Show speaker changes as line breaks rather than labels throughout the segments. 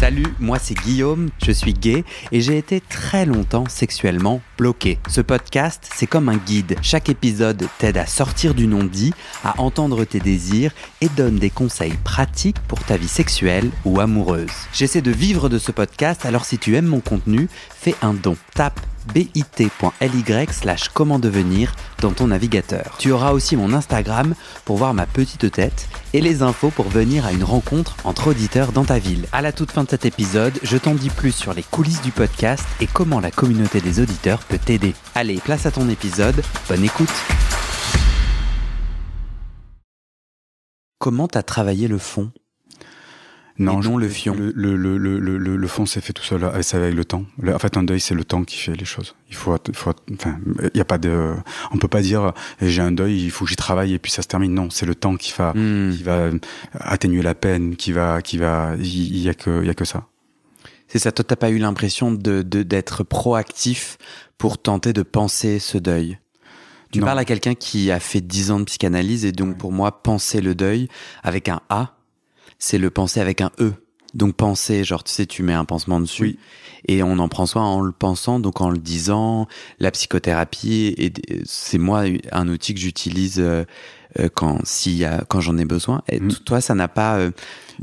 Salut, moi c'est Guillaume, je suis gay et j'ai été très longtemps sexuellement bloqué. Ce podcast, c'est comme un guide. Chaque épisode t'aide à sortir du non-dit, à entendre tes désirs et donne des conseils pratiques pour ta vie sexuelle ou amoureuse. J'essaie de vivre de ce podcast, alors si tu aimes mon contenu, fais un don. Tape bit.ly/comment devenir dans ton navigateur. Tu auras aussi mon Instagram pour voir ma petite tête et les infos pour venir à une rencontre entre auditeurs dans ta ville. À la toute fin de cet épisode, je t'en dis plus sur les coulisses du podcast et comment la communauté des auditeurs peut t'aider. Allez, place à ton épisode, bonne écoute. Comment t'as travaillé le fond ?
Non,
le fion.
Le fond s'est fait tout seul, c'est avec le temps. En fait, un deuil, c'est le temps qui fait les choses. Y a pas de, on peut pas dire, j'ai un deuil, il faut que j'y travaille et puis ça se termine. Non, c'est le temps qui va atténuer la peine, il y a que ça.
C'est ça, toi, t'as pas eu l'impression d'être proactif pour tenter de penser ce deuil? Tu parles à quelqu'un qui a fait 10 ans de psychanalyse et donc pour moi, penser le deuil avec un A, c'est le penser avec un E. Donc penser, genre tu sais, tu mets un pansement dessus et on en prend soin en le pensant, donc en le disant. La psychothérapie, et c'est moi un outil que j'utilise quand j'en ai besoin. Et toi, ça n'a pas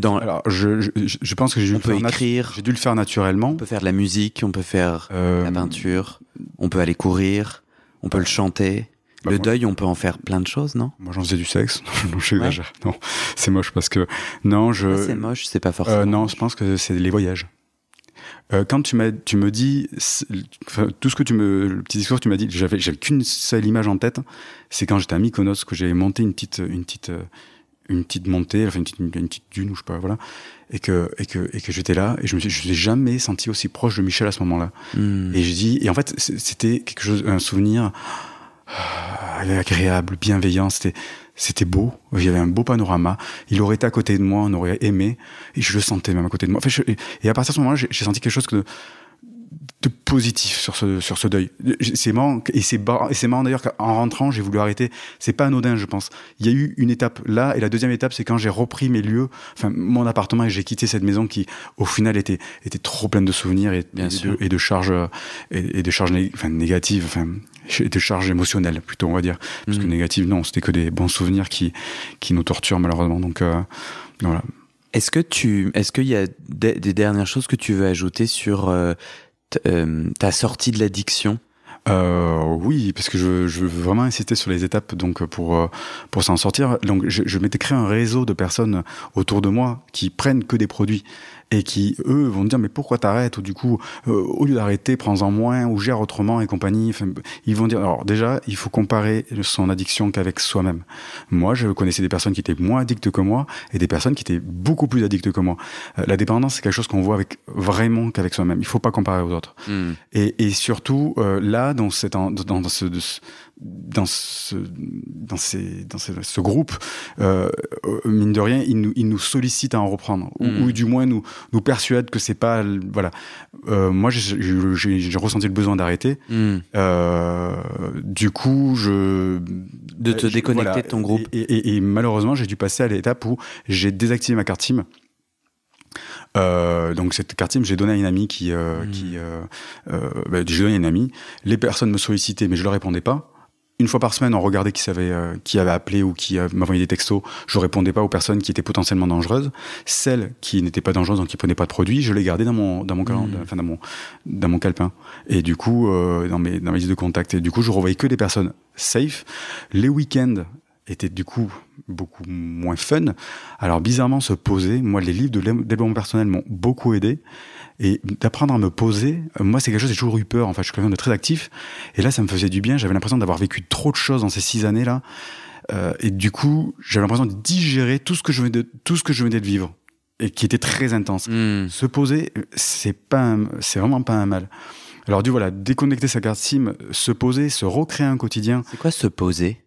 Alors je pense que j'ai dû le faire naturellement.
On peut faire de la musique, on peut faire la peinture, on peut aller courir, on peut le chanter. Le deuil, on peut en faire plein de choses, non ?
Moi, j'en faisais du sexe. Non, j'exagère. Ouais. Non, c'est moche parce que... Non,
c'est moche, c'est pas forcément...
non, je pense que c'est les voyages. Quand tu me dis... tout ce que le petit discours que tu m'as dit, j'avais qu'une seule image en tête, c'est quand j'étais à Mykonos, que j'avais monté une petite montée, enfin une petite dune, ou je sais pas, voilà, et que j'étais là, et je l'ai jamais senti aussi proche de Michel à ce moment-là. Et en fait, c'était quelque chose, un souvenir... agréable, bienveillant, c'était beau, il y avait un beau panorama, il aurait été à côté de moi, on aurait aimé, et je le sentais même à côté de moi. Enfin, et à partir de ce moment-là, j'ai senti quelque chose de positif sur ce deuil. C'est marrant, et c'est marrant d'ailleurs qu'en rentrant, j'ai voulu arrêter. C'est pas anodin, je pense. Il y a eu une étape là, et la deuxième étape, c'est quand j'ai repris mes lieux, mon appartement, et j'ai quitté cette maison qui, au final, était trop pleine de souvenirs et de charges, et de charges négatives, et de charges émotionnelles, plutôt, on va dire. Parce que négatives, non, c'était que des bons souvenirs qui nous torturent, malheureusement. Donc, voilà.
Est-ce qu'il y a des dernières choses que tu veux ajouter sur ta sortie de l'addiction?
Oui, parce que je veux vraiment insister sur les étapes donc pour s'en sortir. Donc je m'étais créé un réseau de personnes autour de moi qui prennent que des produits et qui eux vont me dire mais pourquoi t'arrêtes, ou du coup au lieu d'arrêter prends-en moins ou gère autrement et compagnie. Enfin, ils vont dire, alors déjà il faut comparer son addiction qu'avec soi-même. Moi je connaissais des personnes qui étaient moins addictes que moi et des personnes qui étaient beaucoup plus addictes que moi. La dépendance, c'est quelque chose qu'on voit vraiment qu'avec soi-même. Il faut pas comparer aux autres. Et surtout là dans ce groupe, mine de rien, il nous sollicite à en reprendre, ou du moins nous persuade que c'est pas, voilà. Moi, j'ai ressenti le besoin d'arrêter. Du coup,
de te déconnecter de ton groupe.
Et malheureusement, j'ai dû passer à l'étape où j'ai désactivé ma carte SIM. Donc cette carte SIM, j'ai donné à une amie j'ai donné à une amie. Les personnes me sollicitaient, mais je leur répondais pas. Une fois par semaine, on regardait qui avait appelé ou qui m'envoyait des textos. Je répondais pas aux personnes qui étaient potentiellement dangereuses. Celles qui n'étaient pas dangereuses, donc qui prenaient pas de produits, je les gardais dans mon calendrier, dans mon calepin. Et du coup, dans mes listes de contacts. Et du coup, je revoyais que des personnes safe. Les week-ends étaient du coup beaucoup moins fun. Alors bizarrement, se poser, moi les livres de développement personnel m'ont beaucoup aidé, et d'apprendre à me poser, moi c'est quelque chose, j'ai toujours eu peur, en fait je suis quelqu'un de très actif, et là ça me faisait du bien. J'avais l'impression d'avoir vécu trop de choses dans ces 6 années là, et du coup j'avais l'impression de digérer tout ce que je venais de vivre et qui était très intense. Se poser, c'est vraiment pas un mal. Alors déconnecter sa carte SIM, se poser, se recréer un quotidien.
C'est quoi se poser?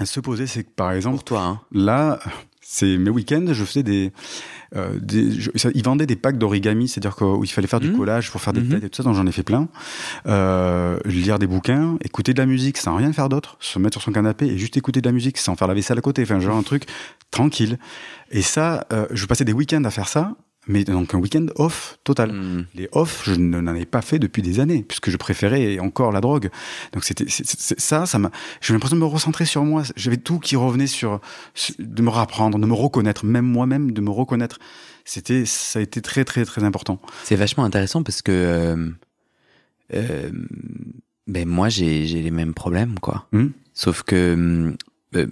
Se poser, c'est que, par exemple,
pour toi,
là, c'est mes week-ends, je faisais ils vendaient des packs d'origami, c'est-à-dire où il fallait faire du collage pour faire des têtes et tout ça, donc j'en ai fait plein. Lire des bouquins, écouter de la musique sans rien faire d'autre, se mettre sur son canapé et juste écouter de la musique sans faire la vaisselle à côté, enfin genre un truc tranquille. Et ça, je passais des week-ends à faire ça. Mais donc un week-end off total. Les off, je n'en ai pas fait depuis des années, puisque je préférais encore la drogue. Donc ça m'a. J'ai l'impression de me recentrer sur moi. J'avais tout qui revenait de me rapprendre, de me reconnaître, même moi-même, de me reconnaître. Ça a été très très très important.
C'est vachement intéressant parce que moi j'ai les mêmes problèmes, quoi. Sauf que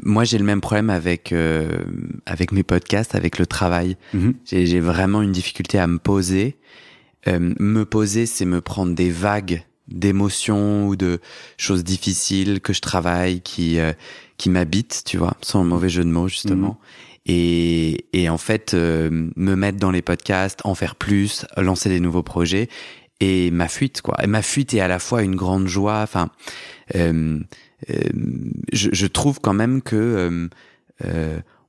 moi, j'ai le même problème avec mes podcasts, avec le travail. J'ai vraiment une difficulté à me poser. Me poser, c'est me prendre des vagues d'émotions ou de choses difficiles que je travaille, qui m'habitent, tu vois, sans mauvais jeu de mots, justement. Et en fait, me mettre dans les podcasts, en faire plus, lancer des nouveaux projets. Et ma fuite, quoi. Et ma fuite est à la fois une grande joie. Enfin... je trouve quand même que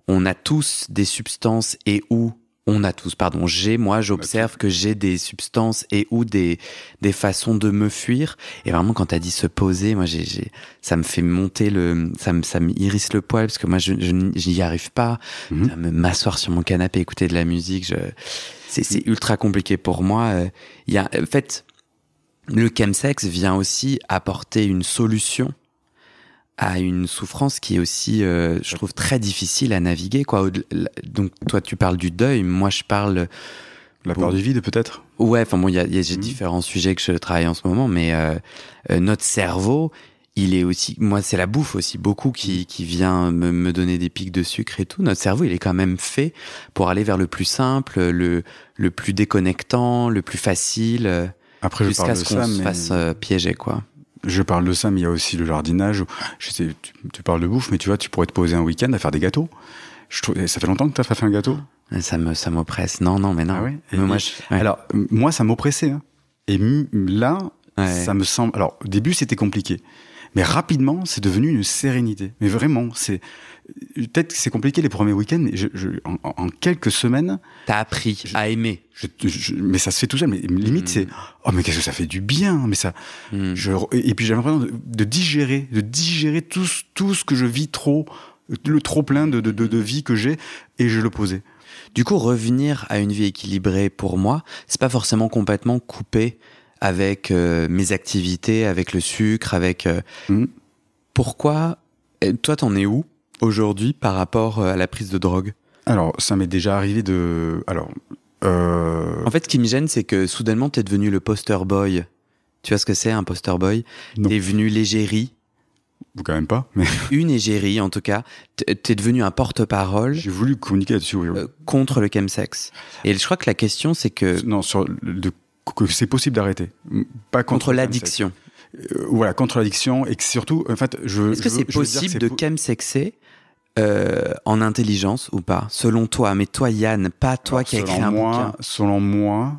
on a tous des substances j'observe que j'ai des substances et ou des façons de me fuir. Et vraiment, quand t'as dit se poser, moi, ça me fait monter ça me hérisse le poil parce que moi, je n'y arrive pas. M'asseoir sur mon canapé, écouter de la musique, c'est ultra compliqué pour moi. En fait, le chemsex vient aussi apporter une solution à une souffrance qui est aussi, je trouve, très difficile à naviguer, quoi. Donc, toi, tu parles du deuil, moi, je parle...
La peur du vide, peut-être.
Ouais, enfin bon, j'ai différents sujets que je travaille en ce moment, mais notre cerveau, il est aussi... Moi, c'est la bouffe aussi, beaucoup qui vient me donner des pics de sucre et tout. Notre cerveau, il est quand même fait pour aller vers le plus simple, le plus déconnectant, le plus facile,
après,
jusqu'à ce qu'on se fasse piéger, quoi.
Je parle de ça, mais il y a aussi le jardinage. Je sais, tu parles de bouffe, mais tu vois, tu pourrais te poser un week-end à faire des gâteaux. Ça fait longtemps que tu n'as pas fait un gâteau?
Ça m'oppresse. Non, mais non.
Ah ouais?
Mais moi,
Alors, moi, ça m'oppressait. Hein. Et là, ça me semble... Alors, au début, c'était compliqué. Mais rapidement, c'est devenu une sérénité. Mais vraiment, peut-être que c'est compliqué les premiers week-ends, mais en quelques semaines...
T'as appris à aimer.
Mais ça se fait tout seul. Mais limite, c'est... Oh, mais qu'est-ce que ça fait du bien. Mais ça... Et puis, j'ai l'impression de digérer tout ce que je vis le trop plein de vie que j'ai, et je le posais.
Du coup, revenir à une vie équilibrée, pour moi, c'est pas forcément complètement coupé avec mes activités, avec le sucre, avec... Pourquoi... Toi, t'en es où aujourd'hui par rapport à la prise de drogue?
Alors, ça m'est déjà arrivé de...
En fait, ce qui me gêne, c'est que soudainement, t'es devenu le poster boy. Tu vois ce que c'est, un poster boy? T'es venu l'égérie.
Quand même pas, mais...
Une égérie, en tout cas. T'es devenu un porte-parole.
J'ai voulu communiquer là-dessus, oui.
Contre le chemsex. Et je crois que la question, c'est que...
Non, que c'est possible d'arrêter. Pas contre
l'addiction.
Voilà, contre l'addiction, et que surtout, en fait,
Est-ce que c'est possible de chemsexer en intelligence ou pas, selon toi? Mais toi, Yann, pas toi. Alors, qui a écrit un bouquin.
Selon moi,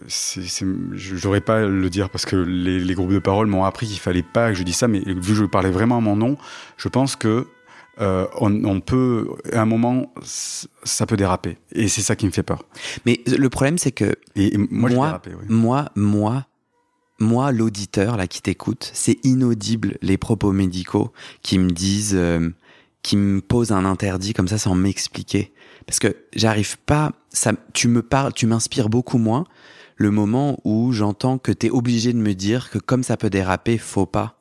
je n'aurais pas à le dire parce que les groupes de parole m'ont appris qu'il fallait pas que je dise ça, mais vu que je parlais vraiment à mon nom, je pense que on peut, à un moment, ça peut déraper. Et c'est ça qui me fait peur.
Mais le problème, c'est que
moi, j'ai dérapé, oui.
Moi, l'auditeur là qui t'écoute, c'est inaudible les propos médicaux qui me disent, qui me posent un interdit comme ça sans m'expliquer. Parce que j'arrive pas, tu m'inspires beaucoup moins le moment où j'entends que t'es obligé de me dire que comme ça peut déraper, faut pas.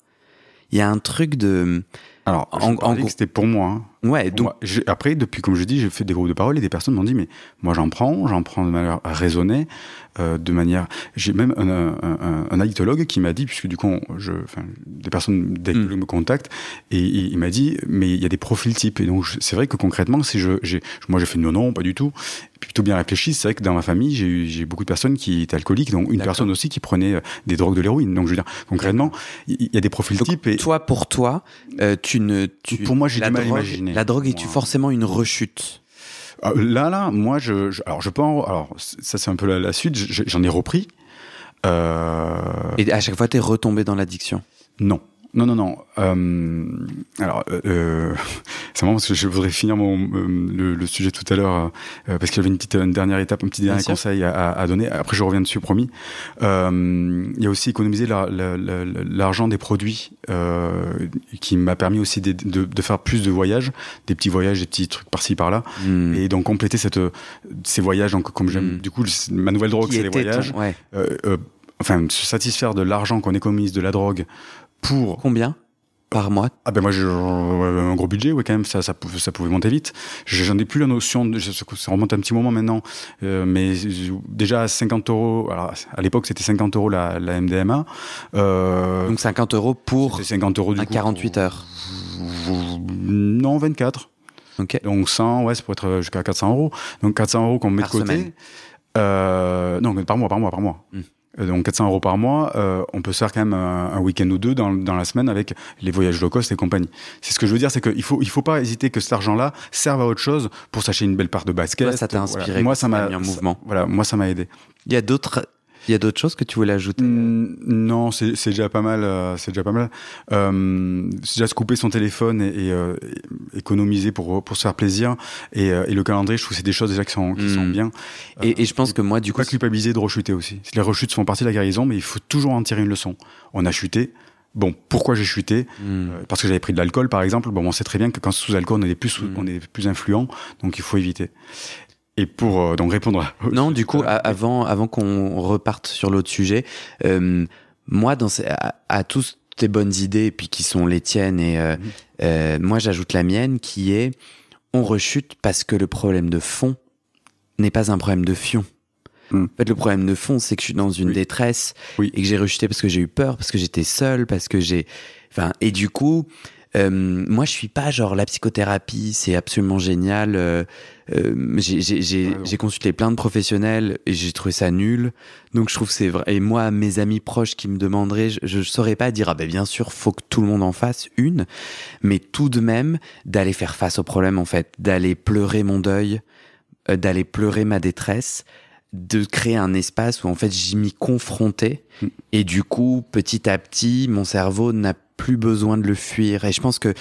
Il y a un truc de...
Alors, que c'était pour moi. Hein.
Ouais, donc...
Moi, après, depuis, comme je dis, j'ai fait des groupes de parole et des personnes m'ont dit, mais moi j'en prends de manière raisonnée, de manière... J'ai même un addictologue qui m'a dit, puisque du coup, des personnes me contactent, et il m'a dit, mais il y a des profils types. Et donc, c'est vrai que concrètement, moi j'ai fait non, pas du tout. Et puis, plutôt bien réfléchi, c'est vrai que dans ma famille, j'ai beaucoup de personnes qui étaient alcooliques, dont une personne aussi qui prenait des drogues de l'héroïne. Donc, je veux dire, concrètement, il y a des profils types. Et...
Pour toi,
pour moi, j'ai du mal à imaginer.
La drogue est-tu forcément une rechute?
Là, moi, je peux alors, ça c'est un peu la suite, j'en ai repris.
Et à chaque fois, t'es retombé dans l'addiction?
Non, Non. Alors, c'est marrant parce que je voudrais finir le sujet tout à l'heure parce qu'il y avait une dernière étape, un petit dernier conseil à donner. Après, je reviens dessus, promis. Il y a aussi économiser l'argent des produits qui m'a permis aussi de faire plus de voyages, des petits voyages, des petits trucs par-ci par-là, et donc compléter ces voyages. Donc, comme j'aime, du coup, ma nouvelle drogue, c'est les voyages. Enfin, se satisfaire de l'argent qu'on économise de la drogue pour...
Combien par mois?
Ah ben moi j'ai un gros budget, ouais, quand même, ça pouvait monter vite. J'en ai plus la notion, ça remonte un petit moment maintenant, mais déjà à 50 €, alors à l'époque c'était 50 € la MDMA.
Donc 50 € pour
50 € du coup,
48 heures.
Non, 24.
Okay.
Donc 100, ouais, ça pourrait être jusqu'à 400 €. Donc 400 € qu'on met de côté.
Semaine.
Non, par mois. Donc 400 € par mois, on peut se faire quand même un week-end ou deux dans la semaine avec les voyages low cost et compagnie. C'est ce que je veux dire, c'est qu'il faut pas hésiter que cet argent-là serve à autre chose pour s'acheter une belle paire de baskets.
Toi, ça t'a inspiré.
Voilà. Moi, ça m'a
un mouvement.
Moi, ça m'a aidé.
Il y a d'autres choses que tu voulais ajouter?
Non, c'est déjà pas mal. C'est déjà se couper son téléphone et économiser pour se faire plaisir. Et le calendrier, je trouve que c'est des choses déjà qui sont bien.
Et je pense que moi, du coup,
pas culpabiliser de rechuter aussi. Les rechutes font partie de la guérison, mais il faut toujours en tirer une leçon. On a chuté. Bon, pourquoi j'ai chuté? Parce que j'avais pris de l'alcool, par exemple. Bon, on sait très bien que quand sous alcool, on est plus influent, donc il faut éviter. Et pour donc répondre
non, du coup, avant qu'on reparte sur l'autre sujet, moi, à tous tes bonnes idées, et puis qui sont les tiennes, et moi, j'ajoute la mienne, qui est on rechute parce que le problème de fond n'est pas un problème de fion. En fait, le problème de fond, c'est que je suis dans une détresse et que j'ai rechuté parce que j'ai eu peur, parce que j'étais seul, parce que et du coup, moi, je suis pas genre la psychothérapie, c'est absolument génial. J'ai consulté plein de professionnels et j'ai trouvé ça nul. Donc je trouve que c'est vrai. Et moi, mes amis proches qui me demanderaient, je saurais pas dire bien sûr, faut que tout le monde en fasse une, mais tout de même d'aller faire face au problème en fait, d'aller pleurer mon deuil, d'aller pleurer ma détresse, de créer un espace où en fait j'y m'y confrontais et du coup petit à petit mon cerveau n'a plus besoin de le fuir. Et je pense que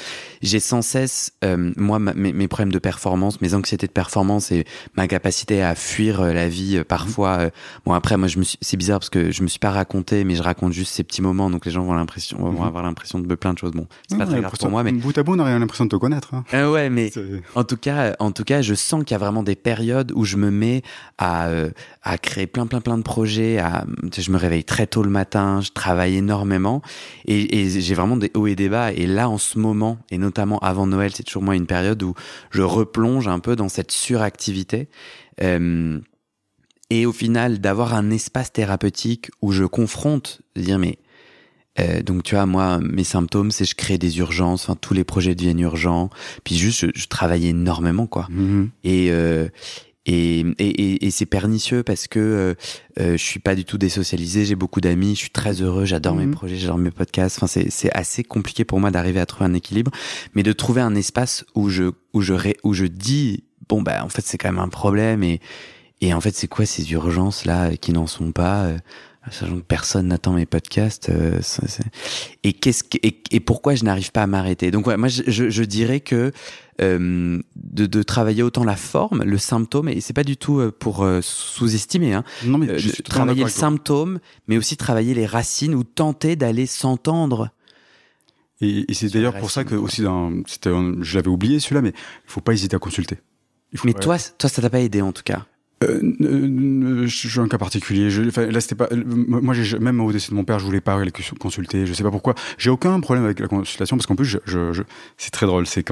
j'ai sans cesse, moi, mes problèmes de performance, mes anxiétés de performance et ma capacité à fuir la vie parfois. Bon, après, moi, c'est bizarre parce que je me suis pas raconté, mais je raconte juste ces petits moments, donc les gens vont avoir l'impression de plein de choses. Bon, c'est pas très grave pour moi, mais
bout à bout, on a l'impression de te connaître. Hein.
Ouais, mais en tout cas, je sens qu'il y a vraiment des périodes où je me mets à créer plein de projets. Je me réveille très tôt le matin, je travaille énormément et j'ai vraiment des hauts et des bas. Et là, en ce moment, et notamment avant Noël, c'est toujours moi une période où je replonge un peu dans cette suractivité. Et au final, d'avoir un espace thérapeutique où je confronte, de dire mais donc tu vois, moi mes symptômes c'est je crée des urgences, enfin tous les projets deviennent urgents, puis juste je travaille énormément quoi. Et c'est pernicieux parce que je suis pas du tout désocialisé, j'ai beaucoup d'amis, je suis très heureux, j'adore mes projets, j'adore mes podcasts. Enfin c'est assez compliqué pour moi d'arriver à trouver un équilibre, mais de trouver un espace où je dis bon bah en fait c'est quand même un problème et en fait c'est quoi ces urgences là qui n'en sont pas, sachant que personne n'attend mes podcasts, et pourquoi je n'arrive pas à m'arrêter. Donc ouais, moi je dirais que de travailler autant la forme, le symptôme, et c'est pas du tout pour sous-estimer, hein.
Non, mais
travailler le symptôme, mais aussi travailler les racines ou tenter d'aller s'entendre.
Et c'est d'ailleurs pour ça que aussi je l'avais oublié celui-là, mais il faut pas hésiter à consulter.
Mais toi, ça t'a pas aidé en tout cas.
Je suis un cas particulier. Là, c'était pas. Moi, même au décès de mon père, je voulais pas aller consulter. Je sais pas pourquoi. J'ai aucun problème avec la consultation parce qu'en plus, c'est très drôle. C'est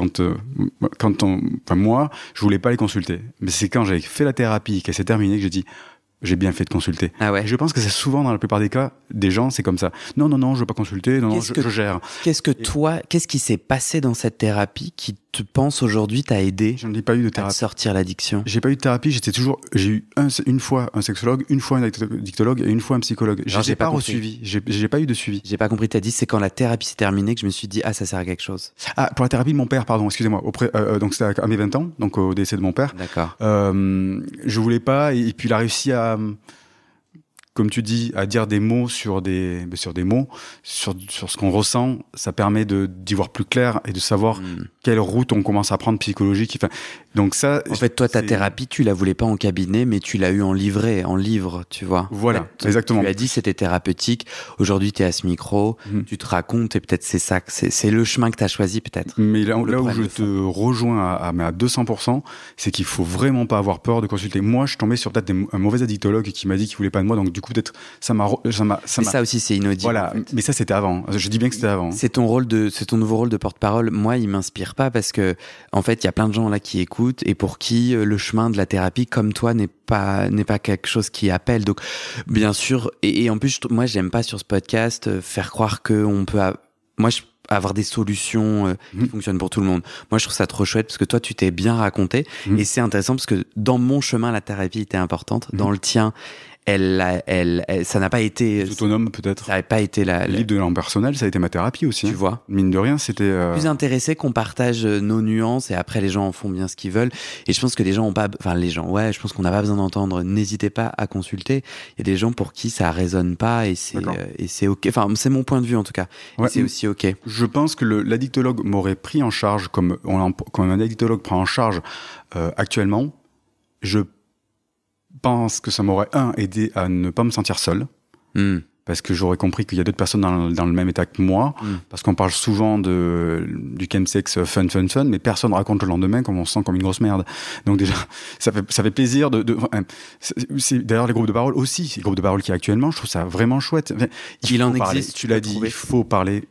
moi, je voulais pas les consulter. Mais c'est quand j'avais fait la thérapie, qu'elle s'est terminée, que j'ai dit. J'ai bien fait de consulter.
Ah ouais.
Et je pense que c'est souvent, dans la plupart des cas, des gens, c'est comme ça. Non, je veux pas consulter. Non, je gère.
Qu'est-ce qui s'est passé dans cette thérapie qui te pense aujourd'hui t'a aidé?
J'en ai pas eu de thérapie.
À sortir l'addiction.
J'ai pas eu de thérapie. J'ai eu une fois un sexologue, une fois un dictologue et une fois un psychologue. J'ai pas suivi. J'ai pas eu de suivi.
J'ai pas compris. T'as dit c'est quand la thérapie s'est terminée que je me suis dit ça sert à quelque chose.
Ah, pour la thérapie de mon père, pardon. Excusez-moi. Donc c'était à mes 20 ans, donc au décès de mon père.
D'accord.
Je voulais pas et puis il a réussi à comme tu dis, à dire des mots sur des mots, sur ce qu'on ressent, ça permet d'y voir plus clair et de savoir quelle route on commence à prendre psychologique. Enfin, donc ça.
En fait, toi, ta thérapie, tu la voulais pas en cabinet, mais tu l'as eu en livre, tu vois.
Voilà,
en fait,
exactement.
Tu as dit c'était thérapeutique. Aujourd'hui, tu es à ce micro, tu te racontes et peut-être c'est ça, c'est le chemin que tu as choisi peut-être.
Mais là où je te rejoins à 200%, c'est qu'il faut vraiment pas avoir peur de consulter. Moi, je suis tombé sur peut-être un mauvais addictologue qui m'a dit qu'il voulait pas de moi, donc du coup peut-être ça m'a.
Ça aussi c'est inaudible.
Voilà,
en fait.
mais ça c'était avant. Je dis bien que c'était avant.
C'est ton nouveau rôle de porte-parole. Moi, il m'inspire pas parce que en fait, il y a plein de gens là qui écoutent et pour qui le chemin de la thérapie, comme toi, n'est pas quelque chose qui appelle. Donc, bien sûr, et en plus, moi, j'aime pas sur ce podcast faire croire que on peut. Avoir des solutions qui fonctionnent pour tout le monde. Moi, je trouve ça trop chouette parce que toi, tu t'es bien raconté et c'est intéressant parce que dans mon chemin, la thérapie était importante. Dans le tien, ça n'a pas été
autonome peut-être.
Ça n'a pas été
le livre de l'an personnel, ça a été ma thérapie aussi.
Tu vois.
Mine de rien, c'était
plus intéressé qu'on partage nos nuances et après les gens en font bien ce qu'ils veulent. Et je pense que les gens ont pas, enfin les gens, ouais, je pense qu'on n'a pas besoin d'entendre. N'hésitez pas à consulter. Il y a des gens pour qui ça résonne pas et c'est ok. Enfin, c'est mon point de vue en tout cas. Ouais, c'est aussi ok.
Je pense que l'addictologue m'aurait pris en charge comme un addictologue prend en charge actuellement. Je pense que ça m'aurait aidé à ne pas me sentir seul parce que j'aurais compris qu'il y a d'autres personnes dans le même état que moi parce qu'on parle souvent du chemsex fun mais personne raconte le lendemain comme on se sent comme une grosse merde. Donc déjà ça fait plaisir c'est d'ailleurs les groupes de parole aussi, les groupes de parole qu'il y a actuellement, je trouve ça vraiment chouette. Enfin,
il en existe,
tu l'as dit, il faut parler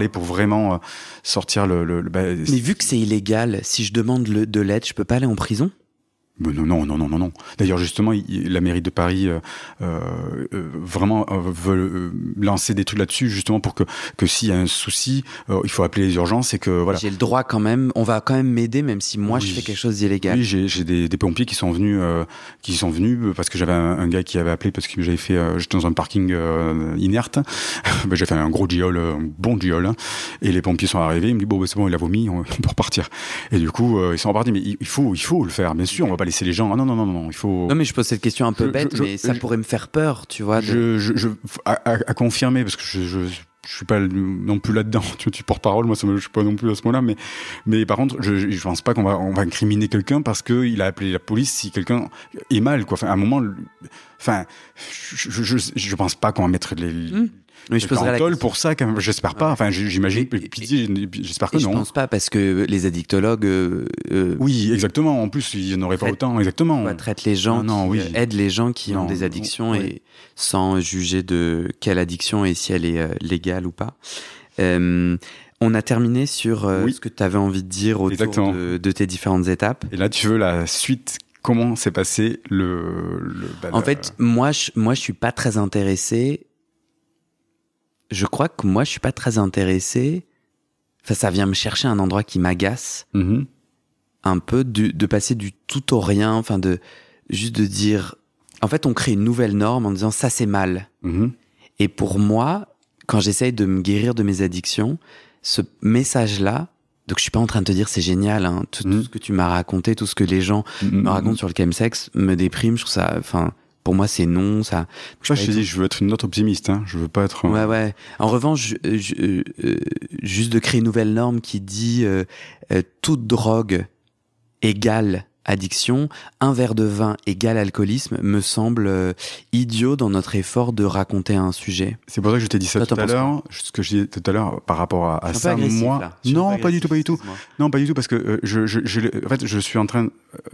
pour vraiment sortir
mais vu que c'est illégal, si je demande de l'aide, je peux pas aller en prison?
Non. D'ailleurs, justement, la mairie de Paris vraiment veut lancer des trucs là-dessus, justement pour que s'il y a un souci, il faut appeler les urgences et que voilà.
J'ai le droit quand même. On va quand même m'aider, même si moi je fais quelque chose d'illégal.
Oui, j'ai des pompiers qui sont venus parce que j'avais un gars qui avait appelé parce que j'étais dans un parking inerte. J'ai fait un gros giol, un bon giol, hein, et les pompiers sont arrivés. Ils me disent bon, c'est bon, il a vomi, on peut repartir. Et du coup, ils sont repartis. Mais il faut le faire, bien sûr. On va pas laisser les gens. Ah, non, il faut.
Non, mais je pose cette question un peu bête, mais ça pourrait me faire peur, tu vois.
À confirmer, parce que je suis pas non plus là-dedans. Tu porte-parole, moi, je suis pas non plus à ce moment-là, mais par contre, je pense pas qu'on va incriminer quelqu'un parce que il a appelé la police si quelqu'un est mal, quoi. Enfin, à un moment, je pense pas qu'on va mettre
mais je poserais la question
pour ça, quand même. J'espère pas. Enfin, j'imagine. J'espère que non.
Je pense pas parce que les addictologues.
Oui, exactement. En plus, il n'y en aurait pas autant. Exactement.
Traitent les gens, aident les gens qui ont des addictions et sans juger de quelle addiction et si elle est légale ou pas. On a terminé sur ce que tu avais envie de dire autour de tes différentes étapes.
Et là, tu veux la suite. Comment s'est passé
En fait, moi, je suis pas très intéressé. Je crois que moi, je suis pas très intéressé. Enfin, ça vient me chercher un endroit qui m'agace. Un peu de passer du tout au rien. Enfin, juste de dire. En fait, on crée une nouvelle norme en disant ça, c'est mal. Et pour moi, quand j'essaye de me guérir de mes addictions, ce message-là. Donc, je suis pas en train de te dire c'est génial, hein, tout ce que tu m'as raconté, tout ce que les gens me racontent sur le chemsex me déprime. Je trouve ça. Enfin. Pour moi, c'est non, ça.
Je te dis, je veux être une note optimiste, hein. Je veux pas être.
Ouais. En revanche, juste de créer une nouvelle norme qui dit toute drogue égale addiction, un verre de vin égale alcoolisme, me semble idiot dans notre effort de raconter un sujet.
C'est pour ça que je t'ai dit ça tout à l'heure. Ce que je disais tout à l'heure par rapport à ça, moi, non, pas du tout. Non, pas du tout, parce que en fait, je suis en train.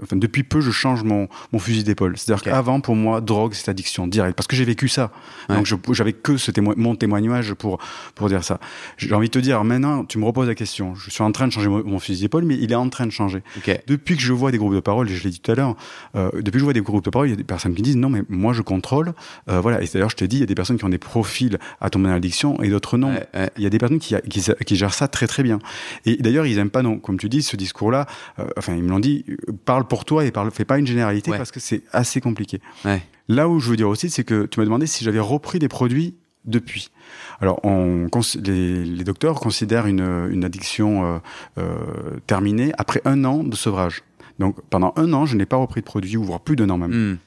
Enfin, depuis peu, je change mon fusil d'épaule. C'est-à-dire qu'avant, pour moi, drogue, c'est addiction directe, parce que j'ai vécu ça. Donc, j'avais que mon témoignage pour dire ça. J'ai envie de te dire, maintenant, tu me reposes la question. Je suis en train de changer mon fusil d'épaule, mais il est en train de changer. Depuis que je vois des groupes de parole, je l'ai dit tout à l'heure, depuis que je vois des groupes de parole, il y a des personnes qui disent non, mais moi je contrôle, voilà. Et d'ailleurs, je te dis, il y a des personnes qui ont des profils à tomber dans l'addiction et d'autres non. Il y a des personnes qui gèrent ça très très bien. Et d'ailleurs, ils aiment pas, non, comme tu dis, ce discours-là. Enfin, ils me l'ont dit, parle pour toi et fais pas une généralité parce que c'est assez compliqué. Là où je veux dire aussi, c'est que tu m'as demandé si j'avais repris des produits depuis. Alors, les docteurs considèrent une addiction terminée après 1 an de sevrage. Donc, pendant 1 an, je n'ai pas repris de produit, ou voire plus d'1 an même.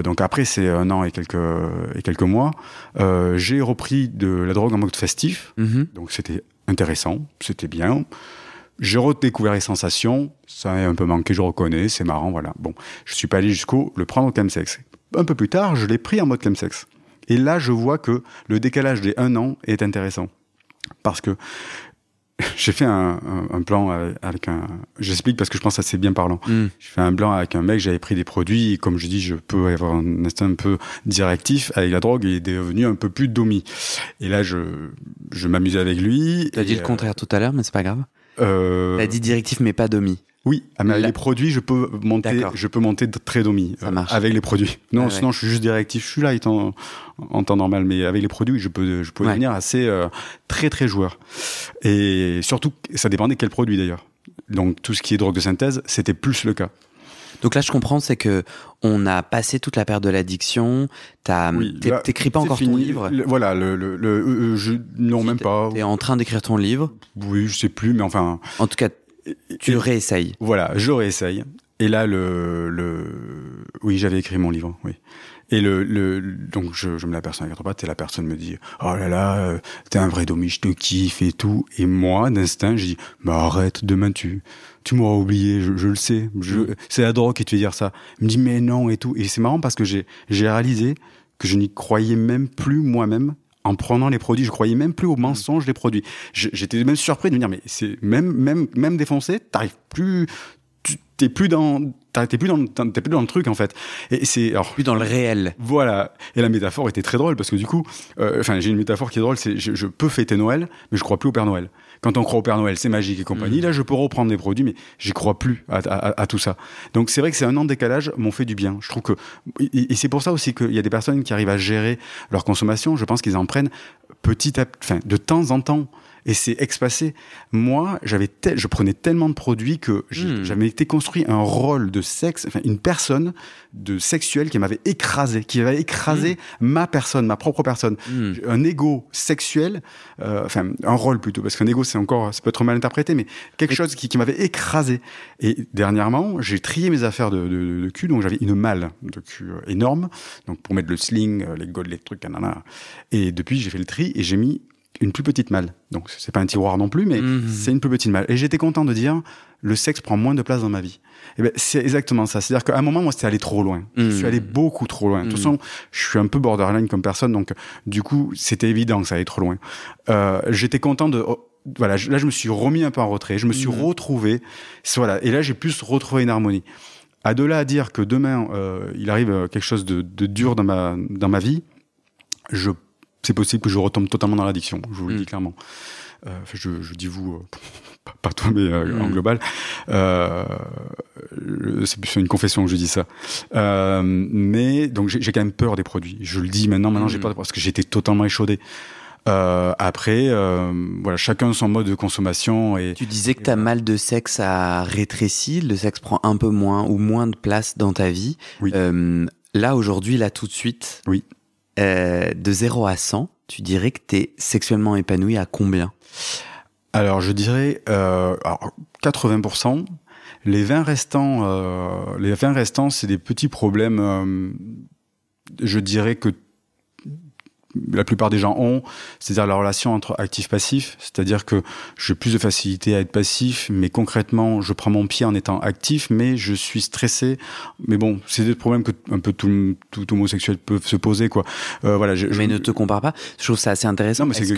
Donc après, c'est 1 an et quelques mois. J'ai repris de la drogue en mode festif. Donc c'était intéressant, c'était bien. J'ai redécouvert les sensations. Ça a un peu manqué, je reconnais. C'est marrant, voilà. Bon, je suis pas allé jusqu'au le prendre au chemsex. Un peu plus tard, je l'ai pris en mode chemsex. Et là, je vois que le décalage des 1 an est intéressant. Parce que j'ai fait un plan avec un... J'explique parce que je pense que c'est bien parlant. J'ai fait un plan avec un mec, j'avais pris des produits, et comme je dis, je peux avoir un instinct un peu directif. Avec la drogue, il est devenu un peu plus domi. Et là, je m'amusais avec lui.
Tu as dit le contraire tout à l'heure, mais c'est pas grave. T'as dit directif, mais pas domi.
Oui, mais avec les produits, je peux monter très domi.
Ça marche.
Avec les produits. Non, sinon, je suis juste directif. Je suis là en temps normal, mais avec les produits, je peux devenir assez très très joueur. Et surtout, ça dépendait quel produit d'ailleurs. Donc tout ce qui est drogue de synthèse, c'était plus le cas.
Donc là, je comprends, c'est que on a passé toute la période de l'addiction. T'écris pas encore ton livre.
Voilà, non, même pas.
T'es en train d'écrire ton livre.
Oui, je sais plus, mais enfin.
En tout cas, tu réessayes.
Voilà, je réessaye. Et là, oui, j'avais écrit mon livre, oui. Et donc je me l'aperçois à 4 pattes et la personne me dit oh là là, t'es un vrai domi, je te kiffe et tout. Et moi, d'instinct, je dis bah arrête, demain tu m'auras oublié, je le sais. C'est la drogue qui te fait dire ça. Il me dit mais non et tout. Et c'est marrant parce que j'ai réalisé que je n'y croyais même plus moi-même. En prenant les produits, je croyais même plus aux mensonges des produits. J'étais même surpris de me dire mais c'est même défoncé, t'arrives plus. T'es plus dans le truc en fait. Et c'est alors
plus dans le réel.
Voilà. Et la métaphore était très drôle parce que du coup, j'ai une métaphore qui est drôle. C'est je peux fêter Noël, mais je crois plus au Père Noël. Quand on croit au Père Noël, c'est magique et compagnie. Là, je peux reprendre des produits, mais j'y crois plus à tout ça. Donc c'est vrai que c'est 1 an de décalage m'ont fait du bien. Je trouve que et c'est pour ça aussi qu'il y a des personnes qui arrivent à gérer leur consommation. Je pense qu'ils en prennent de temps en temps. Et c'est espacé. Moi, je prenais tellement de produits que j'avais été construit un rôle de sexe, une personne de sexuelle qui m'avait écrasé, ma personne, ma propre personne. Un ego sexuel, un rôle plutôt, parce qu'un ego, ça peut être mal interprété, mais quelque chose qui m'avait écrasé. Et dernièrement, j'ai trié mes affaires de cul, donc j'avais une malle de cul énorme, donc pour mettre le sling, les godets, les trucs, nanana. Et depuis, j'ai fait le tri et j'ai mis une plus petite malle. Donc, c'est pas un tiroir non plus, mais c'est une plus petite malle. Et j'étais content de dire, le sexe prend moins de place dans ma vie. Et ben, c'est exactement ça. C'est-à-dire qu'à un moment, moi, c'était allé trop loin. Je suis allé beaucoup trop loin. De toute façon, je suis un peu borderline comme personne, donc, du coup, c'était évident que ça allait trop loin. J'étais content voilà, là, je me suis remis un peu en retrait. Je me suis retrouvé. Voilà. Et là, j'ai plus retrouvé une harmonie. De là à dire que demain, il arrive quelque chose de dur dans ma vie, c'est possible que je retombe totalement dans l'addiction, je vous le dis clairement. Je dis vous, pas toi, mais en global. C'est plus une confession que je dis ça. Mais donc j'ai quand même peur des produits. Je le dis maintenant j'ai peur parce que j'étais totalement échaudé. Après, voilà, chacun son mode de consommation. Et
tu disais que ta malle de sexe a rétréci, le sexe prend un peu moins ou moins de place dans ta vie.
Oui.
Là, aujourd'hui, là, tout de suite.
Oui.
De 0 à 100, tu dirais que tu es sexuellement épanoui à combien ?
Alors, je dirais 80%. Les 20 restants, c'est des petits problèmes. Je dirais que la plupart des gens ont, c'est-à-dire la relation entre actif-passif, c'est-à-dire que j'ai plus de facilité à être passif, mais concrètement, je prends mon pied en étant actif, mais je suis stressé. Mais bon, c'est des problèmes que un peu tout homosexuel peut se poser, quoi. Voilà.
Mais ne te compare pas. Je trouve ça assez intéressant.
Non, mais c'est ce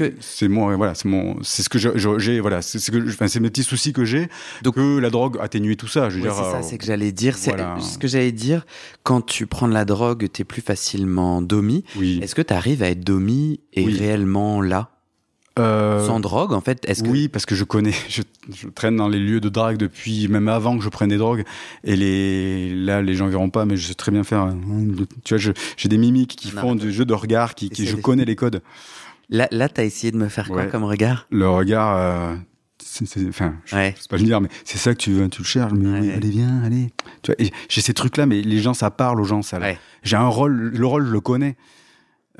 que j'ai, voilà, c'est mes petits soucis que j'ai. Donc que la drogue atténue tout ça. Je veux dire.
C'est ça, c'est que j'allais dire. Voilà. C'est ce que j'allais dire. Quand tu prends de la drogue, t'es plus facilement domi.
Oui.
Est-ce que t'arrives à être domi et réellement là sans drogue en fait?
Oui, parce que je traîne dans les lieux de drague depuis même avant que je prenne des drogues et là les gens verront pas, mais je sais très bien faire, tu vois, j'ai des mimiques qui font du jeu de regard qui je connais les codes.
Là t'as essayé de me faire quoi comme regard?
Le regard je sais pas le dire, mais c'est ça que tu veux, tu le cherches, mais oui, allez, viens, allez. Tu vois, j'ai ces trucs-là, mais les gens, ça parle aux gens, ça. Là. J'ai un rôle, le rôle, je le connais,